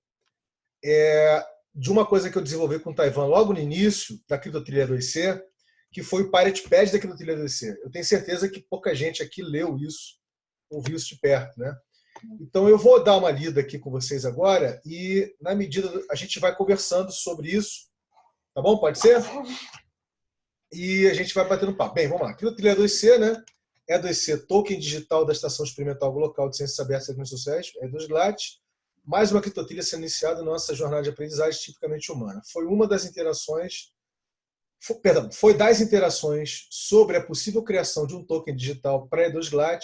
de uma coisa que eu desenvolvi com o Taiwan logo no início da Criptotrilha 2C, que foi o Pirate Pad da Criptotrilha 2C. Eu tenho certeza que pouca gente aqui leu isso, ouviu isso de perto, né? Então eu vou dar uma lida aqui com vocês agora e, na medida, a gente vai conversando sobre isso, tá bom? Pode ser? E a gente vai batendo papo. Bem, vamos lá. Criptotrilha 2C, né? E2C, token digital da Estação Experimental Local de Ciências Abertas e Tecnologias Sociais, E2GLAT, mais uma criptotrilha sendo iniciada na nossa jornada de aprendizagem tipicamente humana. Foi uma das interações, foi das interações sobre a possível criação de um token digital para E2GLAT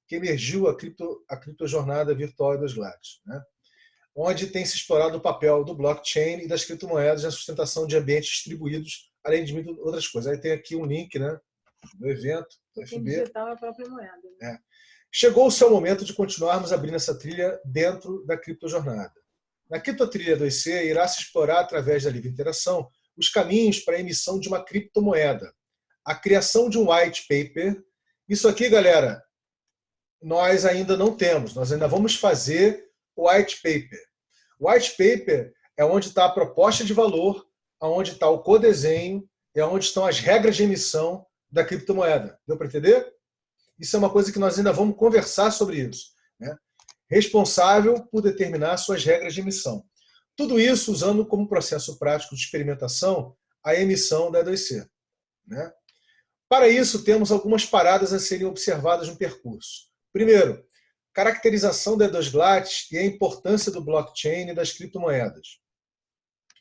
que emergiu a criptojornada virtual E2GLAT, né? Onde tem se explorado o papel do blockchain e das criptomoedas na sustentação de ambientes distribuídos, além de muitas outras coisas. Aí tem aqui um link, né, do evento, do FB. Digital é a própria moeda. Né? Chegou o seu momento de continuarmos abrindo essa trilha dentro da criptojornada. Na Criptotrilha 2C, irá se explorar, através da livre interação, os caminhos para a emissão de uma criptomoeda, a criação de um white paper. Isso aqui, galera, nós ainda não temos, nós ainda vamos fazer o white paper. O white paper é onde está a proposta de valor, onde está o codesenho, é onde estão as regras de emissão da criptomoeda. Deu para entender? Isso é uma coisa que nós ainda vamos conversar sobre isso, né? Responsável por determinar suas regras de emissão. Tudo isso usando como processo prático de experimentação a emissão da E2C, né? Para isso, temos algumas paradas a serem observadas no percurso. Primeiro, caracterização da E2GLAT e a importância do blockchain e das criptomoedas.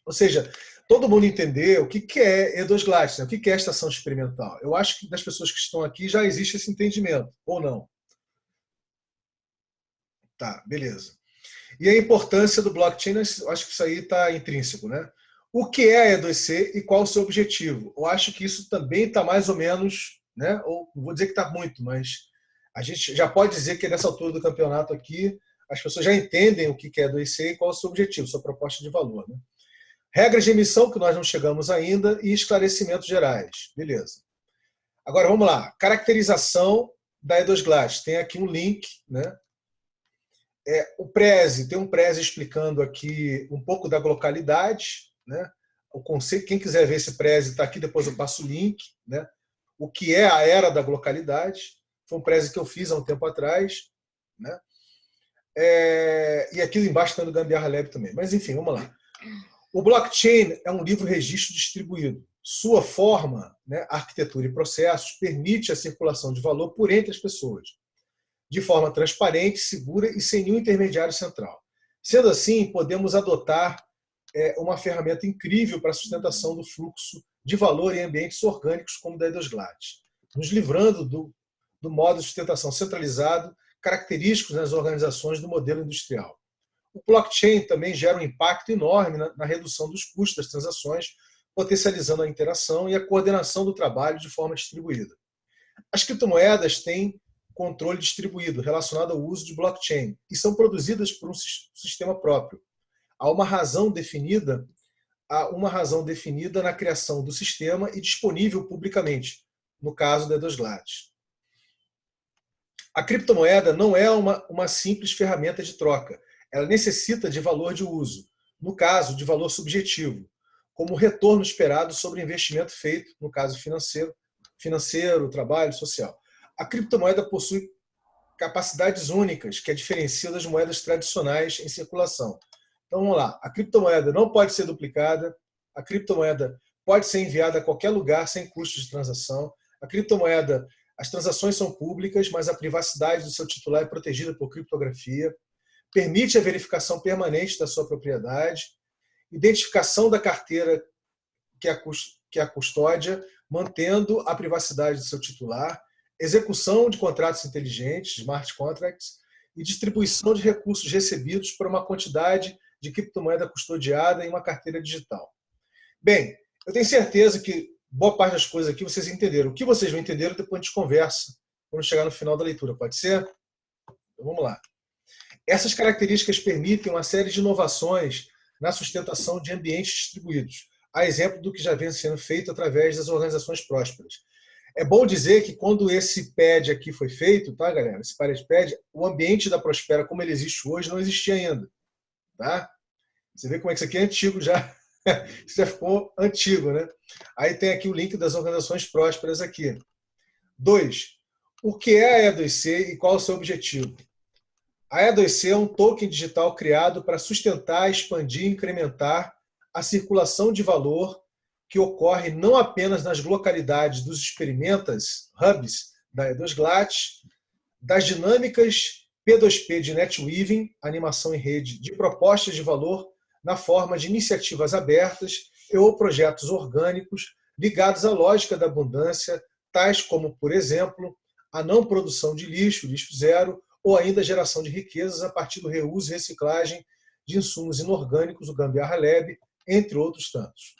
Ou seja, todo mundo entender o que é E2GLAT, né? O que é a estação experimental. Eu acho que das pessoas que estão aqui já existe esse entendimento, ou não? Tá, beleza. E a importância do blockchain, eu acho que isso aí está intrínseco, né? O que é a E2C e qual o seu objetivo? Eu acho que isso também está mais ou menos, né? Ou não vou dizer que está muito, mas a gente já pode dizer que nessa altura do campeonato aqui, as pessoas já entendem o que é E2C e qual é o seu objetivo, sua proposta de valor, né? Regras de emissão, que nós não chegamos ainda, e esclarecimentos gerais. Beleza. Agora, vamos lá. Caracterização da E2GLAT. Tem aqui um link, né? O Prezi, tem um Prezi explicando aqui um pouco da localidade, né? O conceito, quem quiser ver esse Prezi está aqui, depois eu passo o link, né? O que é a era da localidade. Foi um Prezi que eu fiz há um tempo atrás, né? E aqui embaixo está no Gambiarra Lab também. Mas, enfim, vamos lá. O blockchain é um livro-registro distribuído. Sua forma, né, arquitetura e processos, permite a circulação de valor por entre as pessoas, de forma transparente, segura e sem nenhum intermediário central. Sendo assim, podemos adotar uma ferramenta incrível para a sustentação do fluxo de valor em ambientes orgânicos como o da E2GLAT, nos livrando do modo de sustentação centralizado, característicos nas organizações do modelo industrial. O blockchain também gera um impacto enorme na redução dos custos das transações, potencializando a interação e a coordenação do trabalho de forma distribuída. As criptomoedas têm controle distribuído relacionado ao uso de blockchain e são produzidas por um sistema próprio. Há uma razão definida na criação do sistema e disponível publicamente, no caso da E2GLAT. A criptomoeda não é uma simples ferramenta de troca. Ela necessita de valor de uso, no caso, de valor subjetivo, como retorno esperado sobre o investimento feito, no caso financeiro, trabalho, social. A criptomoeda possui capacidades únicas que a diferenciam das moedas tradicionais em circulação. Então, vamos lá. A criptomoeda não pode ser duplicada, a criptomoeda pode ser enviada a qualquer lugar sem custos de transação. A criptomoeda, as transações são públicas, mas a privacidade do seu titular é protegida por criptografia. Permite a verificação permanente da sua propriedade, identificação da carteira que é a custódia, mantendo a privacidade do seu titular, execução de contratos inteligentes, smart contracts, e distribuição de recursos recebidos por uma quantidade de criptomoeda custodiada em uma carteira digital. Bem, eu tenho certeza que boa parte das coisas aqui vocês entenderam. O que vocês não entenderam, depois a gente conversa quando chegar no final da leitura, pode ser? Então vamos lá. Essas características permitem uma série de inovações na sustentação de ambientes distribuídos, a exemplo do que já vem sendo feito através das organizações prósperas. É bom dizer que quando esse PAD aqui foi feito, tá, galera? Esse Parity PAD, o ambiente da Prospera, como ele existe hoje, não existia ainda. Tá? Você vê como é que isso aqui é antigo já. Isso já ficou antigo, né? Aí tem aqui o link das organizações prósperas aqui. 2. O que é a E2C e qual é o seu objetivo? A E2C é um token digital criado para sustentar, expandir e incrementar a circulação de valor que ocorre não apenas nas localidades dos experimentas, hubs da E2GLAT, das dinâmicas P2P de netweaving, animação em rede, de propostas de valor na forma de iniciativas abertas ou projetos orgânicos ligados à lógica da abundância, tais como, por exemplo, a não produção de lixo, lixo zero, ou ainda a geração de riquezas a partir do reuso e reciclagem de insumos inorgânicos, o Gambiarra Lab, entre outros tantos.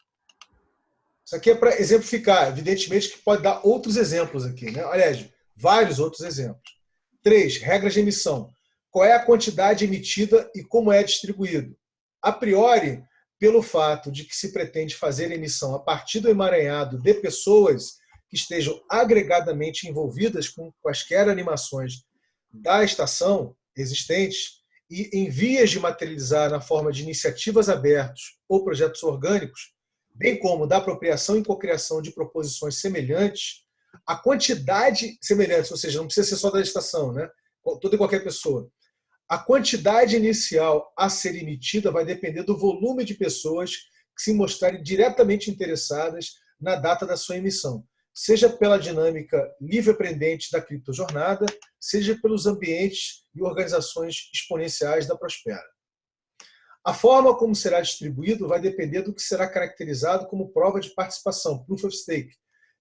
Isso aqui é para exemplificar, evidentemente que pode dar outros exemplos aqui, né? Aliás, vários outros exemplos. 3. Regras de emissão. Qual é a quantidade emitida e como é distribuído? A priori, pelo fato de que se pretende fazer emissão a partir do emaranhado de pessoas que estejam agregadamente envolvidas com quaisquer animações da estação existentes e em vias de materializar na forma de iniciativas abertas ou projetos orgânicos, bem como da apropriação e cocriação de proposições semelhantes, a quantidade semelhante, ou seja, não precisa ser só da estação, né? Toda e qualquer pessoa. A quantidade inicial a ser emitida vai depender do volume de pessoas que se mostrarem diretamente interessadas na data da sua emissão, seja pela dinâmica livre-aprendente da criptojornada, seja pelos ambientes e organizações exponenciais da Prospera. A forma como será distribuído vai depender do que será caracterizado como prova de participação, Proof of Stake,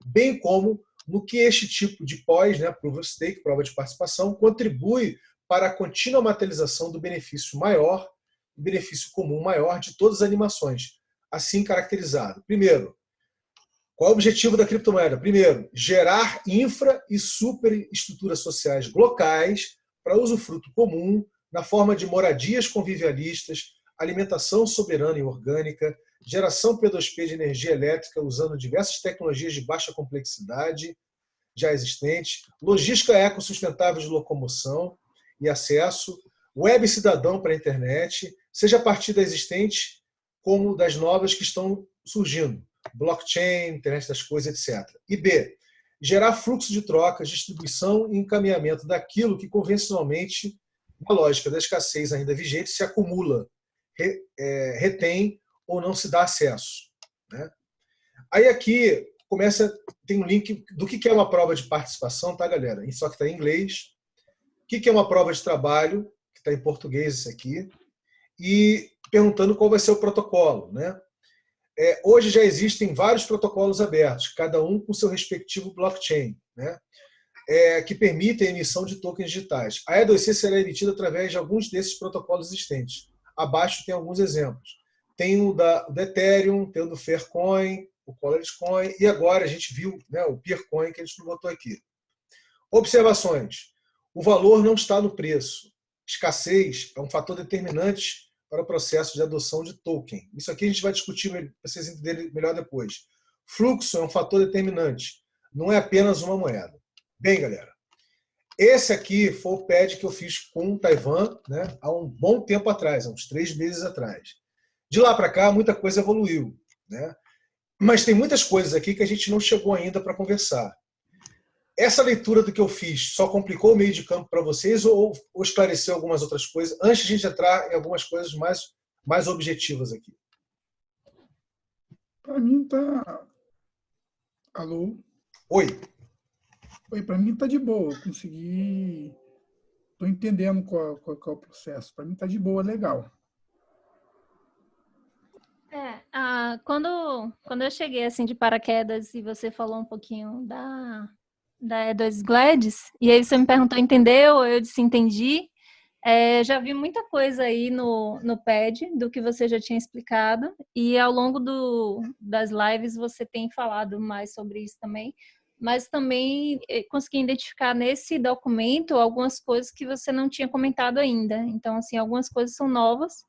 bem como no que este tipo de POS, né, Proof of Stake, prova de participação, contribui para a contínua materialização do benefício maior, benefício comum maior de todas as animações, assim caracterizado. Primeiro, qual é o objetivo da criptomoeda? Primeiro, gerar infra e superestruturas sociais locais para usufruto comum na forma de moradias convivialistas, alimentação soberana e orgânica, geração P2P de energia elétrica usando diversas tecnologias de baixa complexidade já existentes, logística ecossustentável de locomoção e acesso, web cidadão para a internet, seja a partir da existente como das novas que estão surgindo, blockchain, internet das coisas, etc. E B, gerar fluxo de trocas, distribuição e encaminhamento daquilo que convencionalmente, na lógica da escassez ainda vigente, se acumula, retém ou não se dá acesso. Né? Aí aqui tem um link do que é uma prova de participação, tá, galera? Só que está em inglês. O que é uma prova de trabalho, que está em português isso aqui, e perguntando qual vai ser o protocolo. Né? Hoje já existem vários protocolos abertos, cada um com seu respectivo blockchain, né? Que permitem a emissão de tokens digitais. A E2C será emitida através de alguns desses protocolos existentes. Abaixo tem alguns exemplos. Tem o do Ethereum, tem o do Faircoin, o CollegeCoin, e agora a gente viu, né, o Peercoin, que a gente não botou aqui. Observações. O valor não está no preço. Escassez é um fator determinante para o processo de adoção de token. Isso aqui a gente vai discutir para vocês entenderem melhor depois. Fluxo é um fator determinante. Não é apenas uma moeda. Bem, galera, esse aqui foi o PAD que eu fiz com o Taiwan, né, há um bom tempo atrás, há uns 3 meses atrás. De lá para cá, muita coisa evoluiu. Né? Mas tem muitas coisas aqui que a gente não chegou ainda para conversar. Essa leitura do que eu fiz só complicou o meio de campo para vocês ou esclareceu algumas outras coisas antes de a gente entrar em algumas coisas mais objetivas aqui? Para mim tá... Alô? Oi. Oi, para mim tá de boa. Eu consegui... Estou entendendo qual é o processo. Para mim tá de boa, legal. Quando eu cheguei assim de paraquedas e você falou um pouquinho da E2GLADS, e aí você me perguntou, entendeu? Eu disse, entendi. Já vi muita coisa aí no PED do que você já tinha explicado, e ao longo das lives você tem falado mais sobre isso também, mas também consegui identificar nesse documento algumas coisas que você não tinha comentado ainda. Então, assim, algumas coisas são novas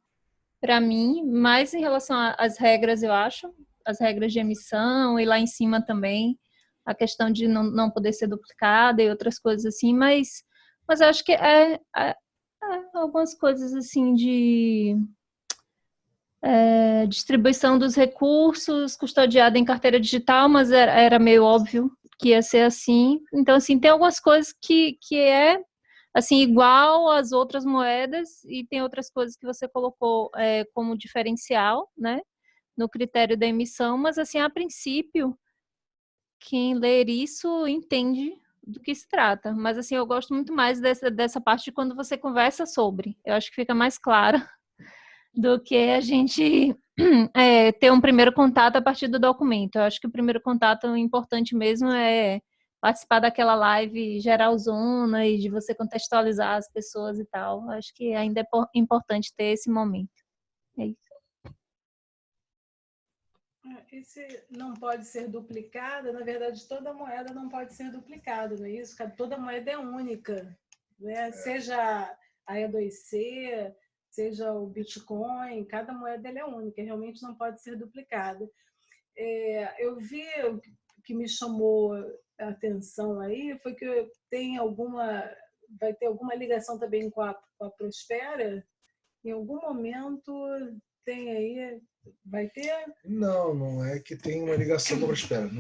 para mim, mais em relação às regras, eu acho, as regras de emissão, e lá em cima também a questão de não poder ser duplicada e outras coisas assim, mas eu acho que algumas coisas assim de distribuição dos recursos, custodiada em carteira digital, mas era meio óbvio que ia ser assim. Então, assim, tem algumas coisas que é assim, igual às outras moedas, e tem outras coisas que você colocou como diferencial, né, no critério da emissão, mas, assim, a princípio, quem ler isso entende do que se trata. Mas, assim, eu gosto muito mais dessa parte de quando você conversa sobre. Eu acho que fica mais claro do que a gente ter um primeiro contato a partir do documento. Eu acho que o primeiro contato importante mesmo é participar daquela live geralzona e de você contextualizar as pessoas e tal. Eu acho que ainda é importante ter esse momento. É isso. Esse não pode ser duplicada, na verdade, toda moeda não pode ser duplicada, não é isso? Toda moeda é única, né? Seja a E2C, seja o Bitcoin, cada moeda ela é única, realmente não pode ser duplicada. Eu vi, o que me chamou a atenção aí foi que vai ter alguma ligação também com a Prospera, em algum momento tem aí, vai ter? Não é que tem uma ligação com a Prospera.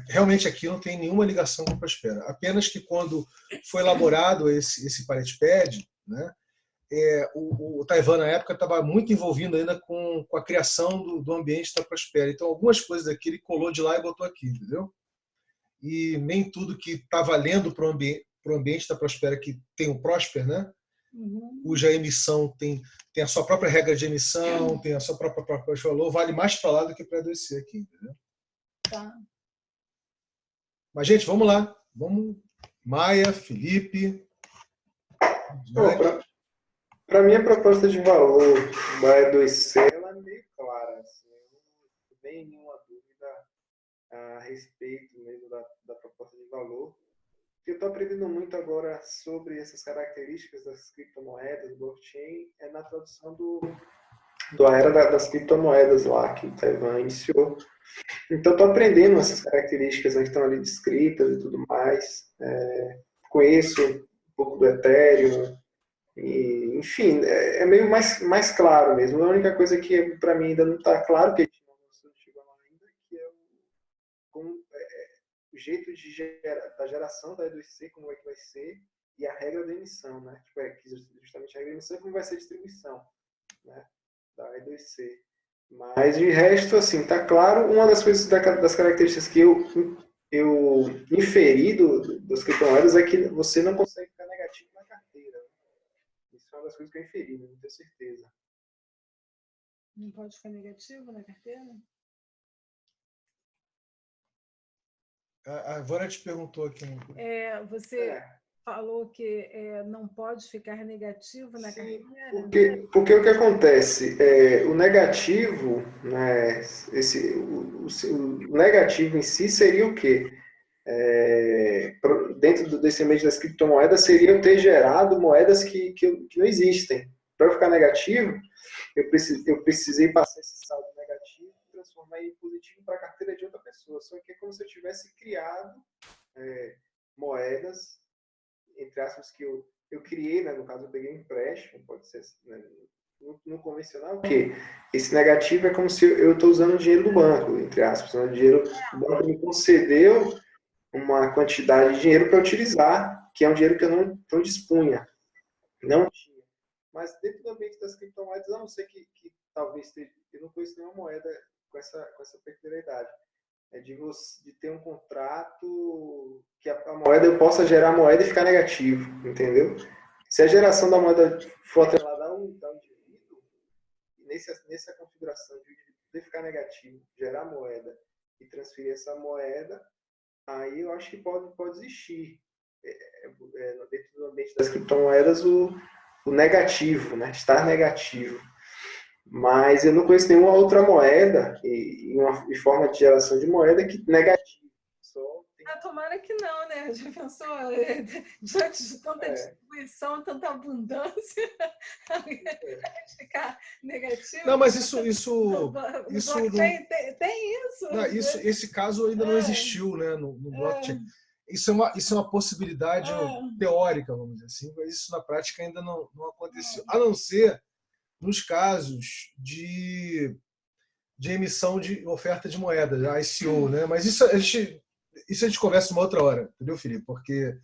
Realmente aqui não tem nenhuma ligação com a Prospera. Apenas que quando foi elaborado esse ParetPad, né, o Taiwan na época estava muito envolvido ainda com a criação do ambiente da Prospera. Então algumas coisas daqui ele colou de lá e botou aqui, entendeu? E nem tudo que está valendo para o ambiente da Prospera, que tem o Prosper, né? Cuja emissão tem a sua própria regra de emissão, tem a sua própria proposta de valor, vale mais para lá do que para a E2C aqui, entendeu? Tá. Mas, gente, vamos lá. Vamos. Maia, Felipe. Para mim, a proposta de valor da E2C ela é meio clara. Assim, não tem nenhuma dúvida a respeito mesmo da proposta de valor. Eu estou aprendendo muito agora sobre essas características das criptomoedas, do blockchain, na tradução da era das criptomoedas lá, que o Taiwan iniciou. Então, estou aprendendo essas características, né, que estão ali descritas e tudo mais. Conheço um pouco do Ethereum, e, enfim, é meio mais claro mesmo. A única coisa que para mim ainda não está claro, que a gente não chegou lá ainda, que é o jeito da geração da E2C, como é que vai ser, e a regra da emissão, né? Justamente a regra da emissão, como vai ser a distribuição, né, da E2C. Mas de resto, assim, tá claro. Uma das coisas, das características que eu inferi das criptomoedas é que você não consegue ficar negativo na carteira. Isso é uma das coisas que eu inferi, não tenho certeza. Não pode ficar negativo na carteira? A Ivana te perguntou aqui. Você falou que não pode ficar negativo na carteira? Porque o que acontece? O negativo, né, o negativo em si seria o quê? Dentro desse ambiente das criptomoedas, seriam ter gerado moedas que não existem. Para ficar negativo, eu precisei passar esse saldo negativo e transformar em positivo para a carteira de outra pessoa. Só que é como se eu tivesse criado moedas, entre aspas, que eu criei, né? No caso, eu peguei um empréstimo, pode ser, né? No convencional, que esse negativo é como se eu estou usando o dinheiro do banco, entre aspas. Né? O banco me concedeu uma quantidade de dinheiro para utilizar, que é um dinheiro que eu não dispunha, não tinha. Mas dentro do ambiente das criptomoedas, a não ser que talvez eu não conheço nenhuma moeda com essa peculiaridade. De ter um contrato que a moeda, eu possa gerar a moeda e ficar negativo, entendeu? Se a geração da moeda for atrelada a um indivíduo, nessa configuração de poder ficar negativo, gerar moeda e transferir essa moeda, aí eu acho que pode existir dentro do ambiente das criptomoedas o negativo, né? Estar negativo. Mas eu não conheço nenhuma outra moeda e forma de geração de moeda que negativa. Tomara que não, né? Já pensou, diante de tanta distribuição, tanta abundância, ficar negativo? Não, mas isso blockchain tem isso. Não, esse caso ainda não existiu, né, no blockchain. Isso é uma possibilidade teórica, vamos dizer assim, mas isso na prática ainda não aconteceu. A não ser nos casos de emissão de oferta de moeda, a ICO, né? Mas isso a gente conversa uma outra hora, entendeu, Felipe? Porque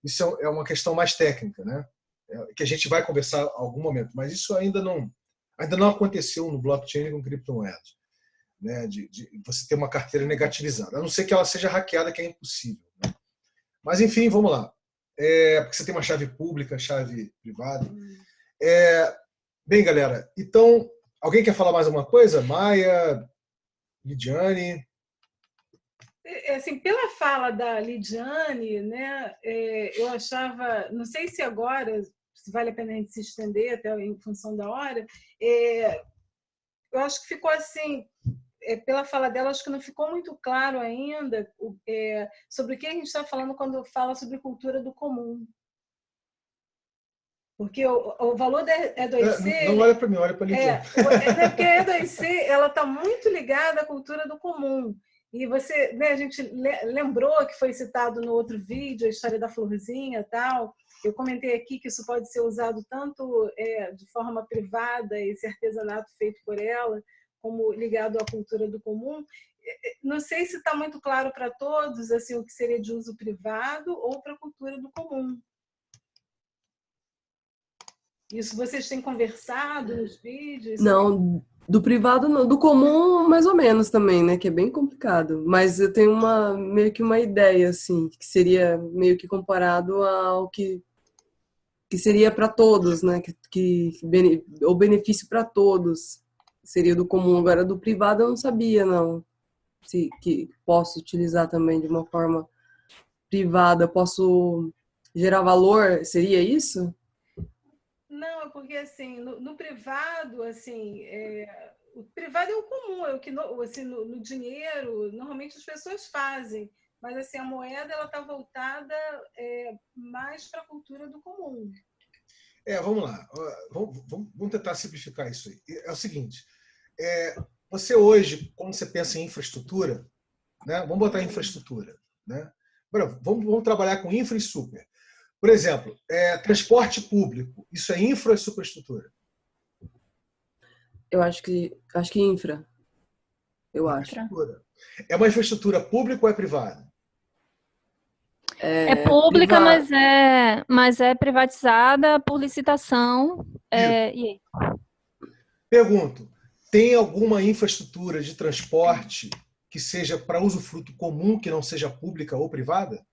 isso é uma questão mais técnica, né? Que a gente vai conversar em algum momento, mas isso ainda não aconteceu no blockchain com criptomoedas, né? De você ter uma carteira negativizada, a não ser que ela seja hackeada, que é impossível, né? Mas enfim, vamos lá. Porque você tem uma chave pública, chave privada. Bem, galera, então, alguém quer falar mais alguma coisa? Maia, Lidiane? Assim, pela fala da Lidiane, né, eu achava, não sei se agora, se vale a pena a gente se estender até em função da hora, eu acho que ficou assim, pela fala dela, acho que não ficou muito claro ainda sobre o que a gente está falando quando fala sobre cultura do comum. Porque o valor da E2C... Não olha para mim, olha para a Lidiane. Porque a E2C está muito ligada à cultura do comum. E você, né, a gente lembrou que foi citado no outro vídeo a história da florzinha e tal. Eu comentei aqui que isso pode ser usado tanto de forma privada, esse artesanato feito por ela, como ligado à cultura do comum. Não sei se está muito claro para todos assim, o que seria de uso privado ou para a cultura do comum. Isso vocês têm conversado nos vídeos? Não, do privado não, do comum mais ou menos também, né, que é bem complicado, mas eu tenho meio que uma ideia, assim, que seria meio que comparado ao que seria para todos, né, o benefício para todos seria do comum. Agora, do privado eu não sabia, não, que posso utilizar também de uma forma privada, posso gerar valor, seria isso? Não, porque assim, no privado, assim, o privado é o comum, é o que assim, no dinheiro, normalmente as pessoas fazem, mas assim, a moeda ela está voltada mais para a cultura do comum. Vamos lá, vamos tentar simplificar isso aí. É o seguinte, você hoje, quando você pensa em infraestrutura, né, vamos botar infraestrutura, né? Vamos trabalhar com infra e super. Por exemplo, transporte público, isso é infra ou superestrutura? Eu acho que infra. Eu acho. É uma infraestrutura pública ou é privada? É pública, mas é privatizada por licitação. E aí? Pergunto, tem alguma infraestrutura de transporte que seja para usufruto comum, que não seja pública ou privada?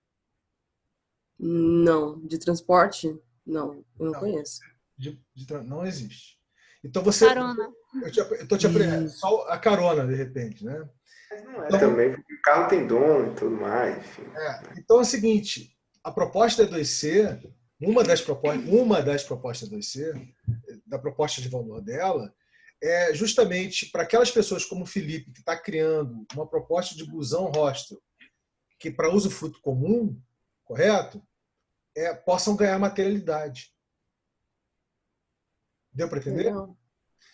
Não, de transporte, não, eu não conheço. Não existe. Então você... Carona. Eu estou te aprendendo, só a carona, de repente, né? Mas não é também, porque o carro tem dono e tudo mais, enfim. Então é o seguinte, a proposta da E2C, uma das propostas da E2C, da proposta de valor dela, é justamente para aquelas pessoas como o Felipe, que está criando uma proposta de busão hostel, que para usufruto comum, correto? Possam ganhar materialidade. Deu para entender?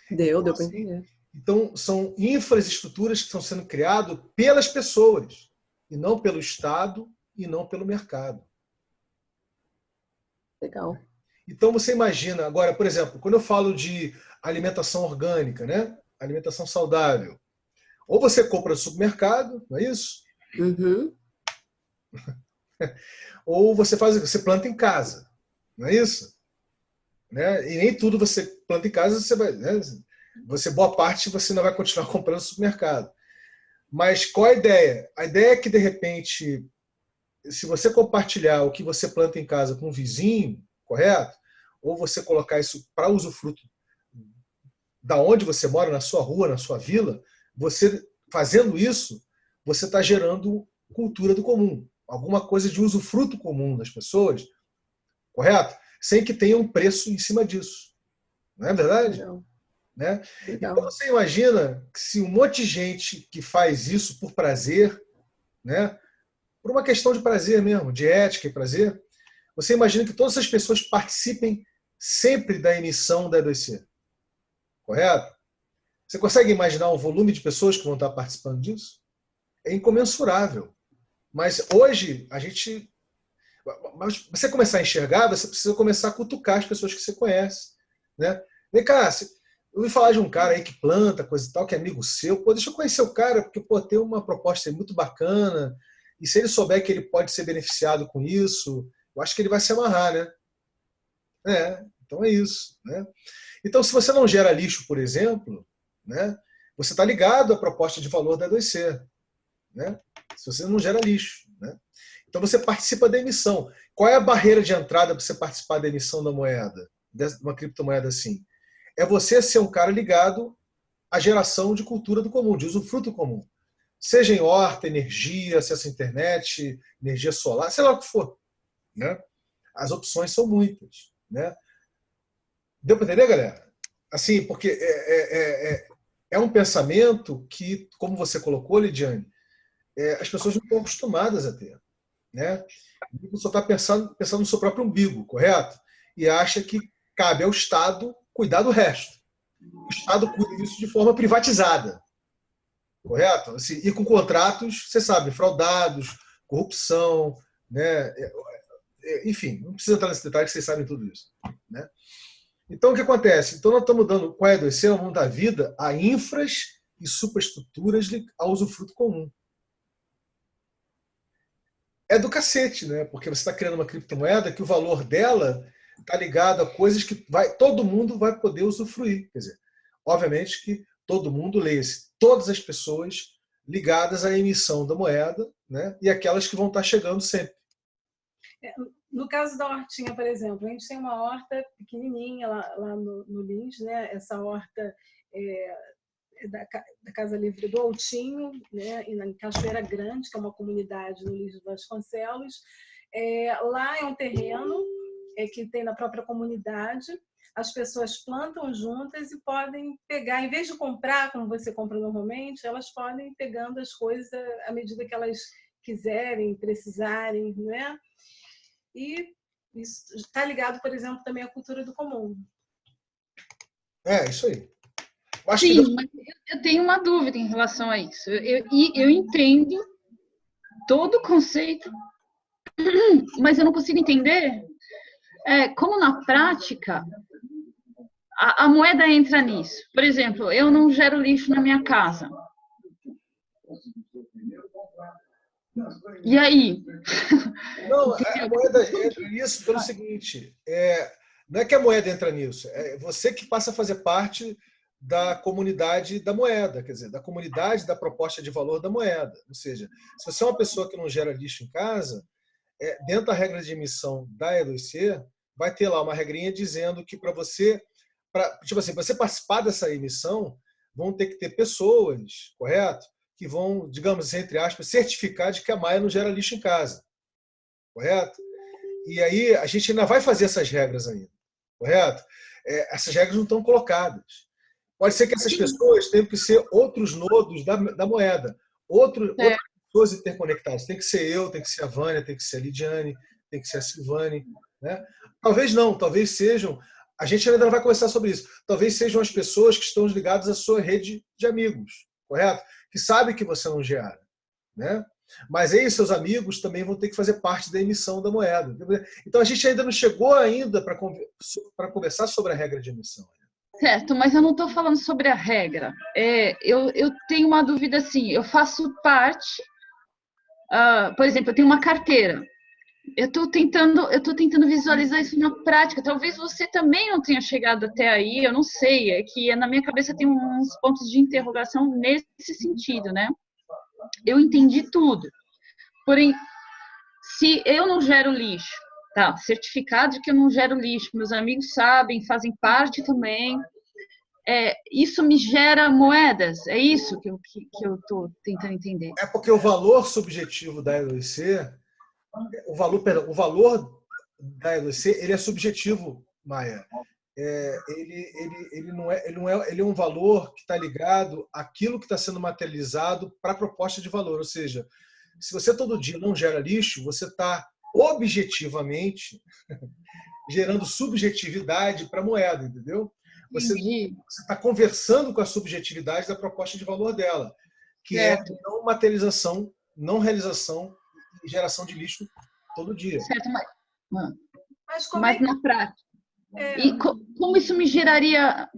Deu para entender. Então, são infraestruturas que estão sendo criadas pelas pessoas, e não pelo Estado, e não pelo mercado. Legal. Então, você imagina, agora, por exemplo, quando eu falo de alimentação orgânica, né? Alimentação saudável, ou você compra no supermercado, não é isso? Uhum. Ou você planta em casa, não é isso? Né? E nem tudo você planta em casa, você vai, né? Boa parte você não vai continuar comprando no supermercado. Mas qual a ideia? A ideia é que, de repente, se você compartilhar o que você planta em casa com um vizinho, correto? Ou você colocar isso para usufruto da onde você mora, na sua rua, na sua vila, você fazendo isso, você está gerando cultura do comum, alguma coisa de usufruto comum das pessoas, correto? sem que tenha um preço em cima disso. Não é verdade? Legal. Né? Legal. Então você imagina que se um monte de gente que faz isso por prazer, né, por uma questão de prazer mesmo, de ética e prazer, você imagina que todas essas pessoas participem sempre da emissão da E2C. Correto? Você consegue imaginar o volume de pessoas que vão estar participando disso? É incomensurável. Mas hoje, mas você começar a enxergar, você precisa começar a cutucar as pessoas que você conhece. Né? Vem cá, eu ouvi falar de um cara aí que planta, coisa e tal, que é amigo seu. Pô, deixa eu conhecer o cara, porque pô, tem uma proposta aí muito bacana. E se ele souber que ele pode ser beneficiado com isso, eu acho que ele vai se amarrar, né? Então é isso. Né? Então, se você não gera lixo, por exemplo, né, você está ligado à proposta de valor da E2C. Né? Se você não gera lixo. Né? Então você participa da emissão. Qual é a barreira de entrada para você participar da emissão da moeda, de uma criptomoeda assim? É você ser um cara ligado à geração de cultura do comum, de usufruto comum. Seja em horta, energia, acesso à internet, energia solar, sei lá o que for. Né? As opções são muitas. Né? Deu para entender, galera? Assim, porque é um pensamento que, como você colocou, Lidiane, as pessoas não estão acostumadas a ter. Né? A pessoa está pensando no seu próprio umbigo, correto? E acha que cabe ao Estado cuidar do resto. O Estado cuida disso de forma privatizada. Correto? Assim, e com contratos, você sabe, fraudados, corrupção, né? Enfim, não precisa entrar nesse detalhe que vocês sabem tudo isso. Né? Então, o que acontece? Então, nós estamos dando, com a E2C, nós vamos dar vida a infras e superestruturas ao usufruto comum. É do cacete, né? Porque você está criando uma criptomoeda que o valor dela está ligado a coisas que todo mundo vai poder usufruir. Quer dizer, obviamente que todo mundo, leia-se, todas as pessoas ligadas à emissão da moeda, né? E aquelas que vão estar chegando sempre. No caso da hortinha, por exemplo, a gente tem uma horta pequenininha lá no Lins, né? Essa horta é da Casa Livre do Altinho, né? E na Cachoeira Grande, que é uma comunidade no Lins de Vasconcelos. Lá é um terreno que tem na própria comunidade. As pessoas plantam juntas e podem pegar, em vez de comprar, como você compra normalmente, elas podem ir pegando as coisas à medida que elas quiserem, precisarem, né? E isso está ligado, por exemplo, também à cultura do comum. Isso aí. Sim, mas eu tenho uma dúvida em relação a isso. Eu entendo todo o conceito, mas eu não consigo entender como na prática a moeda entra nisso. Por exemplo, eu não gero lixo na minha casa. E aí? Não, a moeda entra nisso pelo seguinte, não é que a moeda entra nisso, é você que passa a fazer parte da comunidade da moeda, quer dizer, da comunidade da proposta de valor da moeda. Ou seja, se você é uma pessoa que não gera lixo em casa, dentro da regra de emissão da E2C, vai ter lá uma regrinha dizendo que para você participar dessa emissão, vão ter que ter pessoas, correto? Que vão, digamos, entre aspas, certificar de que a Maia não gera lixo em casa. Correto? E aí a gente ainda vai fazer essas regras ainda. Correto? Essas regras não estão colocadas. Pode ser que essas pessoas tenham que ser outros nodos da moeda. Outras pessoas interconectadas. Tem que ser eu, tem que ser a Vânia, tem que ser a Lidiane, tem que ser a Silvane. Né? Talvez não, talvez sejam... A gente ainda não vai conversar sobre isso. Talvez sejam as pessoas que estão ligadas à sua rede de amigos. Correto? Que sabem que você não gera. Né? Mas aí seus amigos também vão ter que fazer parte da emissão da moeda. Então a gente ainda não chegou ainda para conversar sobre a regra de emissão. Certo, mas eu não estou falando sobre a regra. Eu tenho uma dúvida assim, eu faço parte, por exemplo, eu tenho uma carteira. Eu estou tentando visualizar isso na prática. Talvez você também não tenha chegado até aí, eu não sei. É que na minha cabeça tem uns pontos de interrogação nesse sentido, né? Eu entendi tudo. Porém, se eu não gero lixo, tá? Certificado de que eu não gero lixo, meus amigos sabem, fazem parte também. Isso me gera moedas. É isso que eu estou tentando entender. É porque o valor subjetivo da E2C, o valor da E2C, ele é subjetivo, Maia. Ele é um valor que está ligado àquilo que está sendo materializado para a proposta de valor. Ou seja, se você todo dia não gera lixo, você está objetivamente gerando subjetividade para a moeda, entendeu? Você está conversando com a subjetividade da proposta de valor dela, que certo. É não materialização, não realização e geração de lixo todo dia. Certo, Mas mas na prática. E como isso me geraria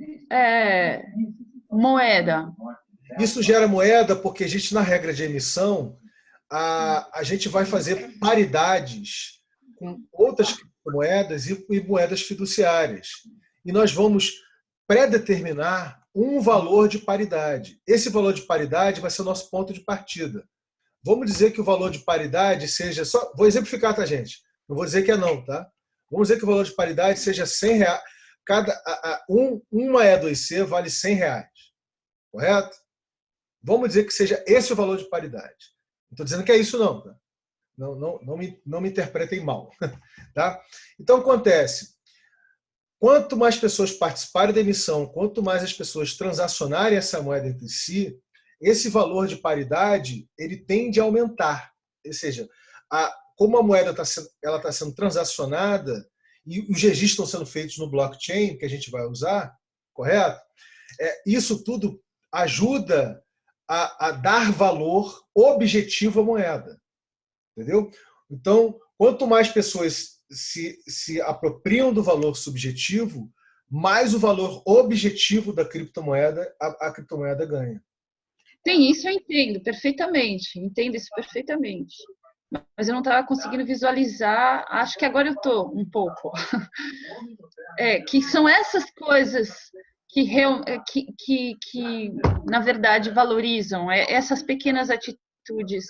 moeda? Isso gera moeda porque a gente, na regra de emissão, a gente vai fazer paridades com outras moedas e moedas fiduciárias. E nós vamos predeterminar um valor de paridade. Esse valor de paridade vai ser o nosso ponto de partida. Vamos dizer que o valor de paridade seja... Vou exemplificar, tá, gente? Não vou dizer que é não, tá? Vamos dizer que o valor de paridade seja R$100. Uma E2C vale R$100. Correto? Vamos dizer que seja esse o valor de paridade. Não estou dizendo que é isso, não. Tá? Não me interpretem mal. Tá? Então, acontece. Quanto mais pessoas participarem da emissão, quanto mais as pessoas transacionarem essa moeda entre si, esse valor de paridade ele tende a aumentar. Ou seja, como a moeda está sendo transacionada e os registros estão sendo feitos no blockchain, que a gente vai usar, correto? Isso tudo ajuda a dar valor objetivo à moeda. Entendeu? Então, quanto mais pessoas se apropriam do valor subjetivo, mais o valor objetivo da criptomoeda, a criptomoeda ganha. Tem isso, eu entendo perfeitamente. Entendo isso perfeitamente. Mas eu não estava conseguindo visualizar. Acho que agora eu estou um pouco. Que são essas coisas que na verdade, valorizam. Essas pequenas atitudes.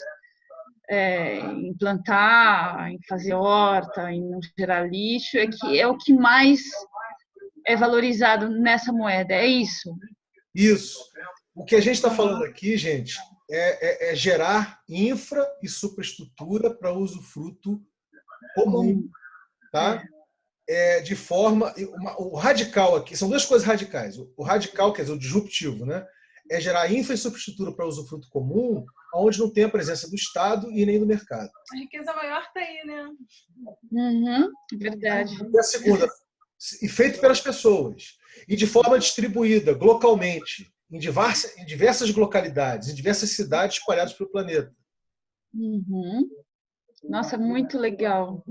Em plantar, em fazer horta, em não gerar lixo, é o que mais é valorizado nessa moeda. É isso? Isso. O que a gente está falando aqui, gente, é gerar infra e superestrutura para usufruto comum. Tá? De forma... O radical aqui... São duas coisas radicais. O radical, quer dizer, o disruptivo, né? É gerar infra e superestrutura para usufruto comum, onde não tem a presença do Estado e nem do mercado. A riqueza maior está aí, né? Verdade. E a segunda, e feito pelas pessoas, e de forma distribuída, localmente, em diversas localidades, em diversas cidades espalhadas pelo planeta. Nossa, muito legal.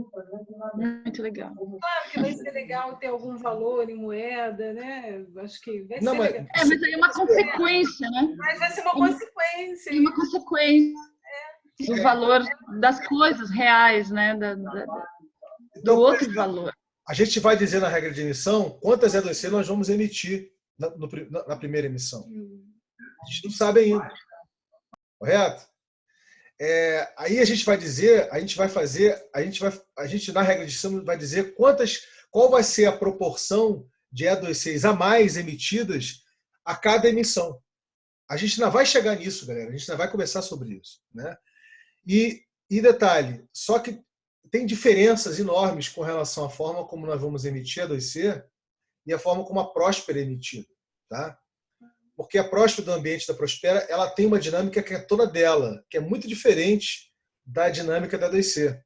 Muito legal. Claro que vai ser legal ter algum valor em moeda, né? Acho que vai ser legal. Mas aí é uma consequência, né? Mas vai ser uma consequência. É uma consequência do valor das coisas reais, né? Do outro valor. A gente vai dizer na regra de emissão quantas E2C nós vamos emitir na primeira emissão. A gente não sabe ainda. Correto? Aí a gente vai dizer, a gente na regra de emissão vai dizer qual vai ser a proporção de E2Cs a mais emitidas a cada emissão. A gente ainda vai chegar nisso, galera. A gente ainda vai conversar sobre isso, né? E detalhe, só que tem diferenças enormes com relação à forma como nós vamos emitir E2C e a forma como a Próspera é emitida, tá? Porque a Próspera do ambiente da Prospera, ela tem uma dinâmica que é toda dela, que é muito diferente da dinâmica da E2C.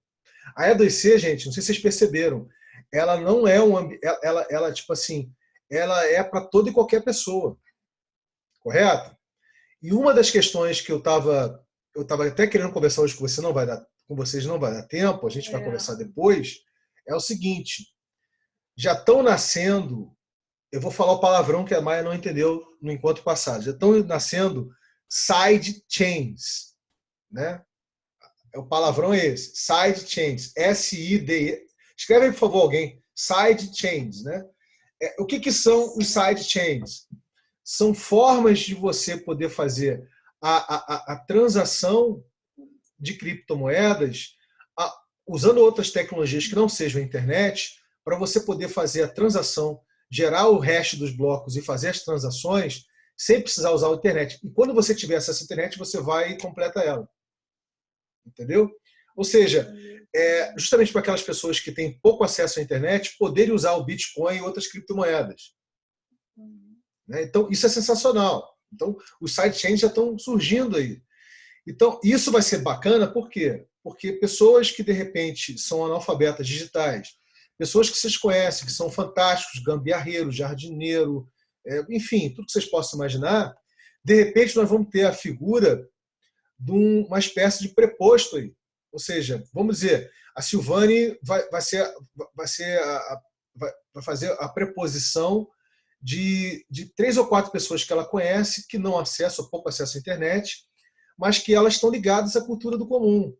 A E2C, gente, não sei se vocês perceberam, ela não é ela tipo assim, ela é para toda e qualquer pessoa. Correto? E uma das questões que eu estava até querendo conversar hoje com vocês não vai dar tempo, a gente vai conversar depois, é o seguinte, já estão nascendo, eu vou falar o palavrão que a Maia não entendeu no encontro passado, já estão nascendo side chains, né? O palavrão é esse, side chains, S-I-D-E. Escreve aí, por favor, alguém, side chains, né? O que são os side chains? São formas de você poder fazer a transação de criptomoedas usando outras tecnologias que não sejam a internet, para você poder fazer a transação, gerar o hash dos blocos e fazer as transações sem precisar usar a internet. E quando você tiver acesso à internet, você vai e completa ela. Entendeu? Ou seja, justamente para aquelas pessoas que têm pouco acesso à internet poderem usar o Bitcoin e outras criptomoedas. Né? Então, isso é sensacional. Então, os sidechains já estão surgindo aí. Então, isso vai ser bacana, por quê? Porque pessoas que, de repente, são analfabetas digitais, pessoas que vocês conhecem, que são fantásticos, gambiarreiro, jardineiro, enfim, tudo que vocês possam imaginar, de repente nós vamos ter a figura de uma espécie de preposto aí. Ou seja, vamos dizer, a Silvane vai fazer a preposição de 3 ou 4 pessoas que ela conhece, que não acessam, ou pouco acesso à internet, mas que elas estão ligadas à cultura do comum.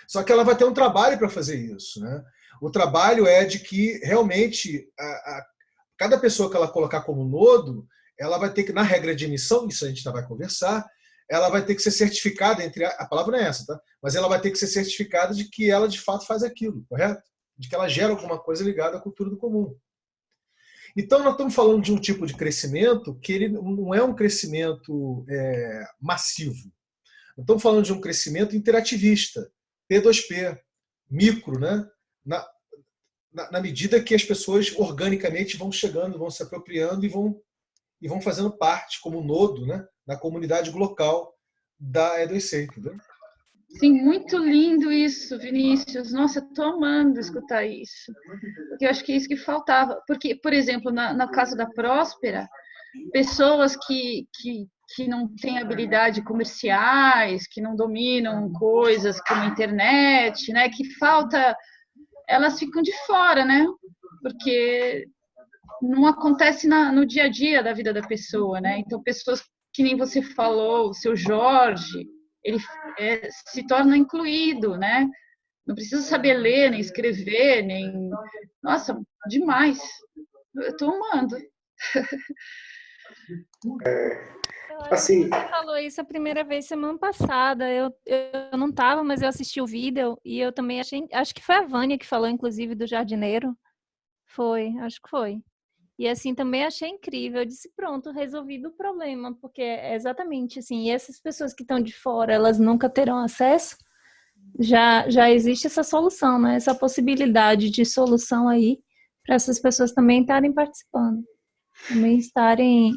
Só que ela vai ter um trabalho para fazer isso. Né? O trabalho é de que, realmente, cada pessoa que ela colocar como nodo, ela vai ter que, na regra de emissão, isso a gente ainda vai conversar, ela vai ter que ser certificada, a palavra não é essa, tá? Mas ela vai ter que ser certificada de que ela, de fato, faz aquilo, correto? De que ela gera alguma coisa ligada à cultura do comum. Então, nós estamos falando de um tipo de crescimento que ele não é um crescimento massivo. Nós estamos falando de um crescimento interativista, P2P, micro, né? Na medida que as pessoas organicamente vão chegando, vão se apropriando e vão fazendo parte, como nodo, né? Na comunidade local da E2C, entendeu? Sim, muito lindo isso, Vinícius. Nossa, estou amando escutar isso. Porque eu acho que é isso que faltava. Porque, por exemplo, no caso da Próspera, pessoas que não têm habilidade comerciais, que não dominam coisas como a internet, né? Que falta, elas ficam de fora, né? Porque não acontece no dia a dia da vida da pessoa, né? Então, pessoas que nem você falou, o seu Jorge, ele se torna incluído, né? Não precisa saber ler, nem escrever, nem... Nossa, demais. Eu tô amando. Assim, Você falou isso a primeira vez semana passada. Eu não estava, mas eu assisti o vídeo e eu também achei... Acho que foi a Vânia que falou, inclusive, do jardineiro. Foi, acho que foi. E assim, também achei incrível. Eu disse, pronto, resolvido o problema, porque é exatamente assim, e essas pessoas que estão de fora, elas nunca terão acesso, já existe essa solução, né? Essa possibilidade de solução aí, para essas pessoas também estarem participando, também estarem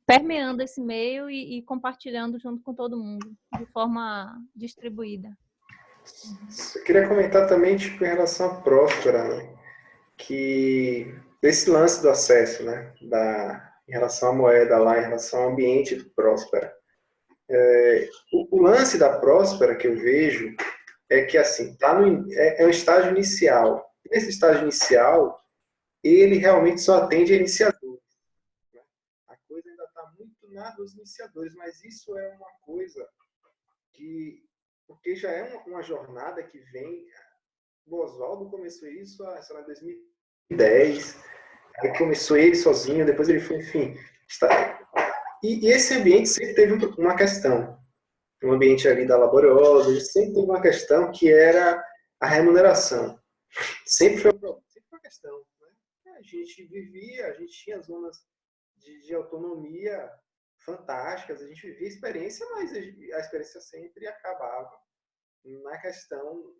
permeando esse meio e compartilhando junto com todo mundo, de forma distribuída. eu queria comentar também, tipo, em relação à Próspera, né? Que desse lance do acesso, né? Em relação à moeda lá, em relação ao ambiente do Próspera. O lance da Próspera que eu vejo é que, assim, é um estágio inicial. Nesse estágio inicial, ele realmente só atende a iniciadores. Né? A coisa ainda está muito na dos iniciadores, mas isso é uma coisa porque já é uma jornada que vem. O Oswaldo começou isso, sei lá, em 2010. Aí começou ele sozinho, depois ele foi, enfim. E esse ambiente sempre teve uma questão. Um ambiente ali da Laboriosa, ele sempre teve uma questão que era a remuneração. Sempre foi uma questão. Né? A gente vivia, a gente tinha zonas de autonomia fantásticas, a gente vivia a experiência, mas a experiência sempre acabava na questão,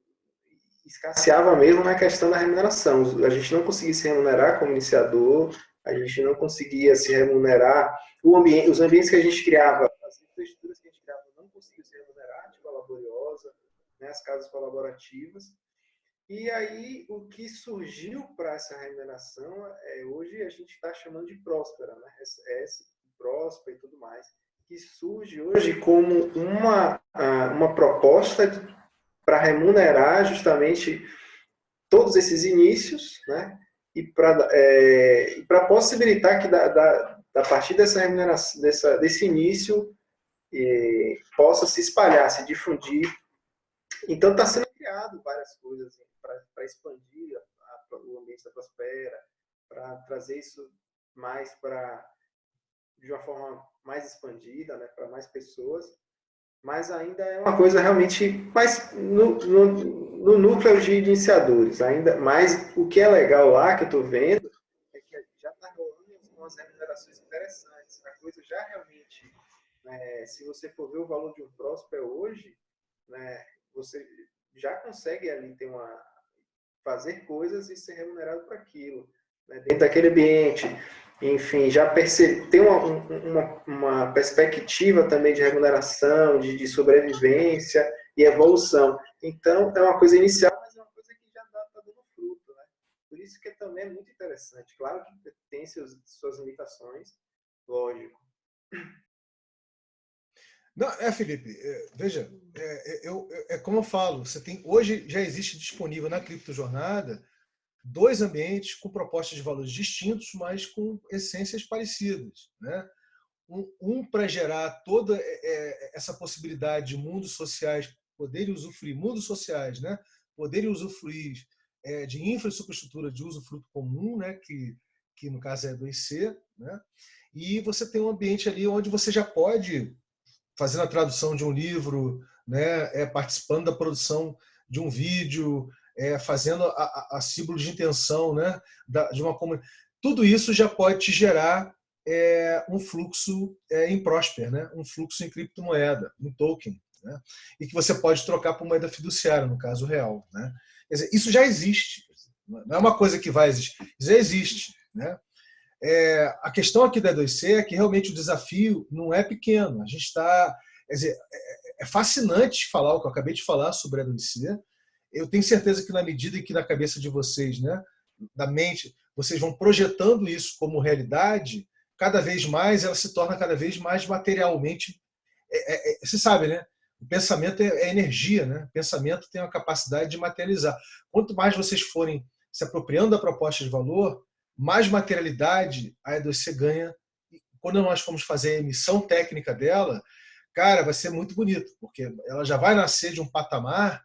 escasseava mesmo na questão da remuneração. A gente não conseguia se remunerar como iniciador, a gente não conseguia se remunerar, os ambientes que a gente criava, as infraestruturas que a gente criava não conseguiam se remunerar, tipo a Laboriosa, né, as casas colaborativas. E aí, o que surgiu para essa remuneração, hoje a gente está chamando de Próspera, né? Próspera e tudo mais, que surge hoje como uma proposta para remunerar justamente todos esses inícios, né? E para possibilitar que a partir dessa remuneração, desse início, possa se espalhar, se difundir. Então está sendo criado várias coisas para expandir o ambiente da Prospera, para trazer isso mais de uma forma mais expandida, né, para mais pessoas, mas ainda é uma coisa realmente mais no núcleo de iniciadores. Ainda mais o que é legal lá, que eu estou vendo, é que já está rolando umas remunerações interessantes. A coisa já realmente, né, se você for ver o valor de um Próspera hoje, né, você já consegue ali fazer coisas e ser remunerado por aquilo, né? Dentro daquele ambiente. Enfim, já tem uma perspectiva também de remuneração, de sobrevivência e evolução. Então, é uma coisa inicial, mas é uma coisa que já está dando fruto, né? Por isso que também é muito interessante. Claro que tem suas limitações, lógico. Não, Felipe, veja, como eu falo, hoje já existe disponível na Criptojornada 2 ambientes com propostas de valores distintos, mas com essências parecidas, né? Um para gerar toda essa possibilidade de mundos sociais poderem usufruir, mundos sociais, né? Poderem usufruir de infraestrutura de usufruto comum, né? Que no caso é 2C, né? E você tem um ambiente ali onde você já pode, fazendo a tradução de um livro, né? Participando da produção de um vídeo, fazendo a símbolo de intenção, né, de uma comunidade. Tudo isso já pode te gerar um fluxo em Prosper, né, um fluxo em criptomoeda, em token, né, e que você pode trocar por moeda fiduciária, no caso real. Né. Quer dizer, isso já existe. Não é uma coisa que vai existir. Isso já existe. Né. A questão aqui da E2C é que realmente o desafio não é pequeno. A gente está... Quer dizer, é fascinante falar o que eu acabei de falar sobre a E2C. Eu tenho certeza que na medida em que na cabeça de vocês, né, da mente, vocês vão projetando isso como realidade, cada vez mais ela se torna cada vez mais materialmente... Você sabe, né? O pensamento é energia, né? O pensamento tem a capacidade de materializar. Quanto mais vocês forem se apropriando da proposta de valor, mais materialidade a E2C ganha. E quando nós formos fazer a emissão técnica dela, cara, vai ser muito bonito, porque ela já vai nascer de um patamar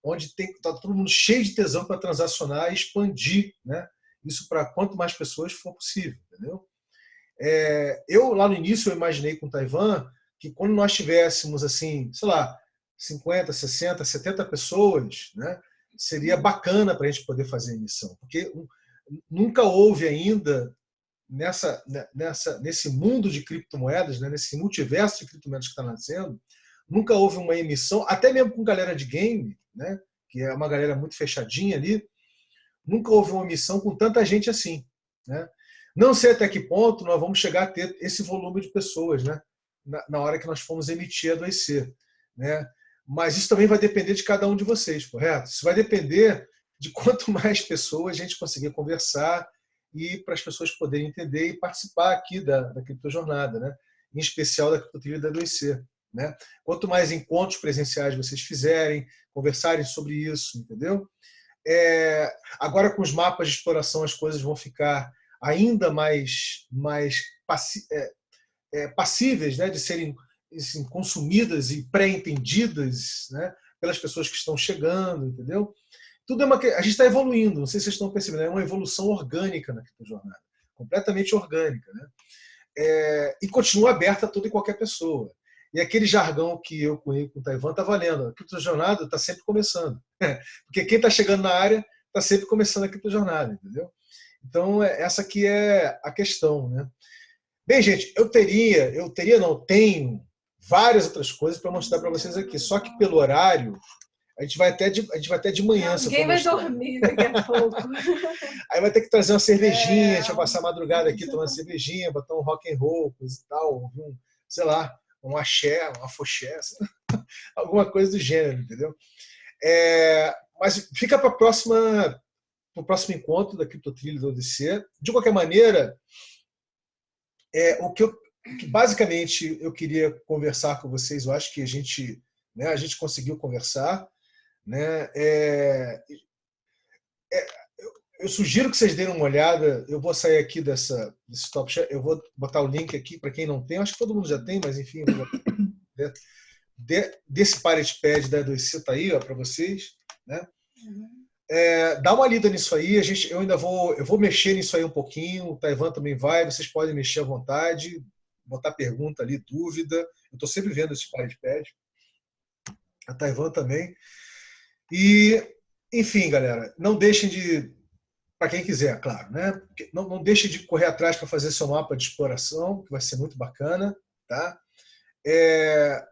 onde está todo mundo cheio de tesão para transacionar e expandir, né? Isso para quanto mais pessoas for possível. Entendeu? Eu, lá no início, eu imaginei com o Taiwan que quando nós tivéssemos, assim, sei lá, 50, 60, 70 pessoas, né, seria bacana para a gente poder fazer a emissão. Porque nunca houve ainda, nesse mundo de criptomoedas, né, nesse multiverso de criptomoedas que está nascendo, nunca houve uma emissão, até mesmo com galera de game, né, que é uma galera muito fechadinha ali, nunca houve uma emissão com tanta gente assim. Né? Não sei até que ponto nós vamos chegar a ter esse volume de pessoas, né, na hora que nós formos emitir a 2C. Né? Mas isso também vai depender de cada um de vocês, correto? Isso vai depender de quanto mais pessoas a gente conseguir conversar e para as pessoas poderem entender e participar aqui da Criptojornada, né? Em especial da Criptotrilha da 2C. Né? Quanto mais encontros presenciais vocês fizerem, conversarem sobre isso, entendeu? Agora, com os mapas de exploração, as coisas vão ficar ainda mais passíveis, né, de serem assim, consumidas e pré-entendidas, né, pelas pessoas que estão chegando, entendeu? Tudo a gente está evoluindo, não sei se vocês estão percebendo, é uma evolução orgânica na Criptojornada, completamente orgânica, né? E continua aberta a toda e qualquer pessoa. E aquele jargão que eu conheço com o Taiwan está valendo. A Criptojornada está sempre começando. Porque quem está chegando na área está sempre começando a Criptojornada, entendeu? Então, essa aqui é a questão. Né? Bem, gente, tenho várias outras coisas para mostrar para vocês aqui. Só que pelo horário, a gente vai até de manhã. Ninguém vai dormir daqui a pouco. Aí vai ter que trazer uma cervejinha, a gente vai passar a madrugada aqui tomando cervejinha, botar um rock and roll, coisa e tal, sei lá, um axé, um afoxé, alguma coisa do gênero, entendeu? Mas fica para o próximo encontro da Criptotrilha do ODC. De qualquer maneira, o que basicamente eu queria conversar com vocês, eu acho que a gente conseguiu conversar. Né? Eu sugiro que vocês deem uma olhada. Eu vou sair aqui desse top chat. Eu vou botar o link aqui para quem não tem. Acho que todo mundo já tem, mas enfim, eu vou botar. Desse Pirate Pad da E2C está aí para vocês. Né? Dá uma lida nisso aí. Eu vou mexer nisso aí um pouquinho. O Taiwan também vai. Vocês podem mexer à vontade, botar pergunta ali, dúvida. Eu estou sempre vendo esse Pirate Pad. A Taiwan também. E, enfim, galera, não deixem de, para quem quiser, claro, né? Não deixem de correr atrás para fazer seu mapa de exploração, que vai ser muito bacana, tá?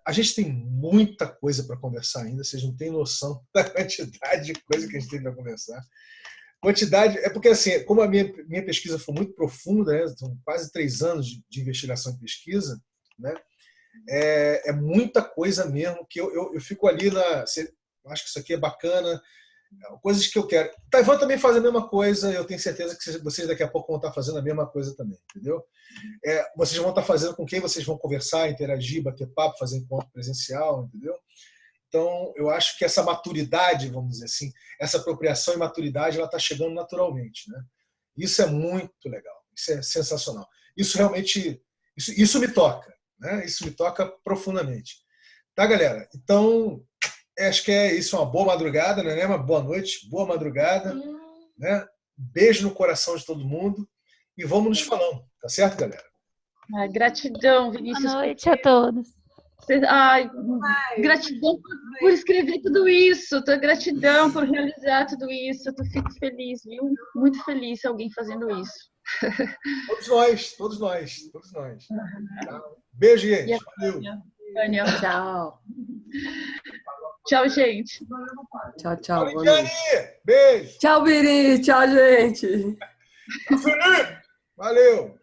A gente tem muita coisa para conversar ainda, vocês não têm noção da quantidade de coisa que a gente tem para conversar. Quantidade, é porque assim, como a minha pesquisa foi muito profunda, né, são quase 3 anos de investigação e pesquisa, né, é muita coisa mesmo que eu fico ali acho que isso aqui é bacana, coisas que eu quero. Taiwan também faz a mesma coisa, eu tenho certeza que vocês daqui a pouco vão estar fazendo a mesma coisa também, entendeu? Vocês vão estar fazendo com quem vocês vão conversar, interagir, bater papo, fazer encontro presencial, entendeu? Então, eu acho que essa maturidade, vamos dizer assim, essa apropriação e maturidade, ela está chegando naturalmente, né? Isso é muito legal, isso é sensacional. Isso realmente, isso me toca, né? Isso me toca profundamente. Tá, galera? Então, acho que é isso, uma boa madrugada, né? Uma boa noite, boa madrugada, né? Beijo no coração de todo mundo e vamos nos falando, tá certo, galera? Gratidão, Vinícius. Boa noite a todos. Gratidão por escrever tudo isso, gratidão por realizar tudo isso. Eu fico feliz, viu? Muito feliz alguém fazendo isso. Todos nós. Tá? Beijo, gente. Valeu. Tchau. Tchau, gente. Tchau. Tchau, beijo. Tchau, Biri. Tchau, gente. Valeu.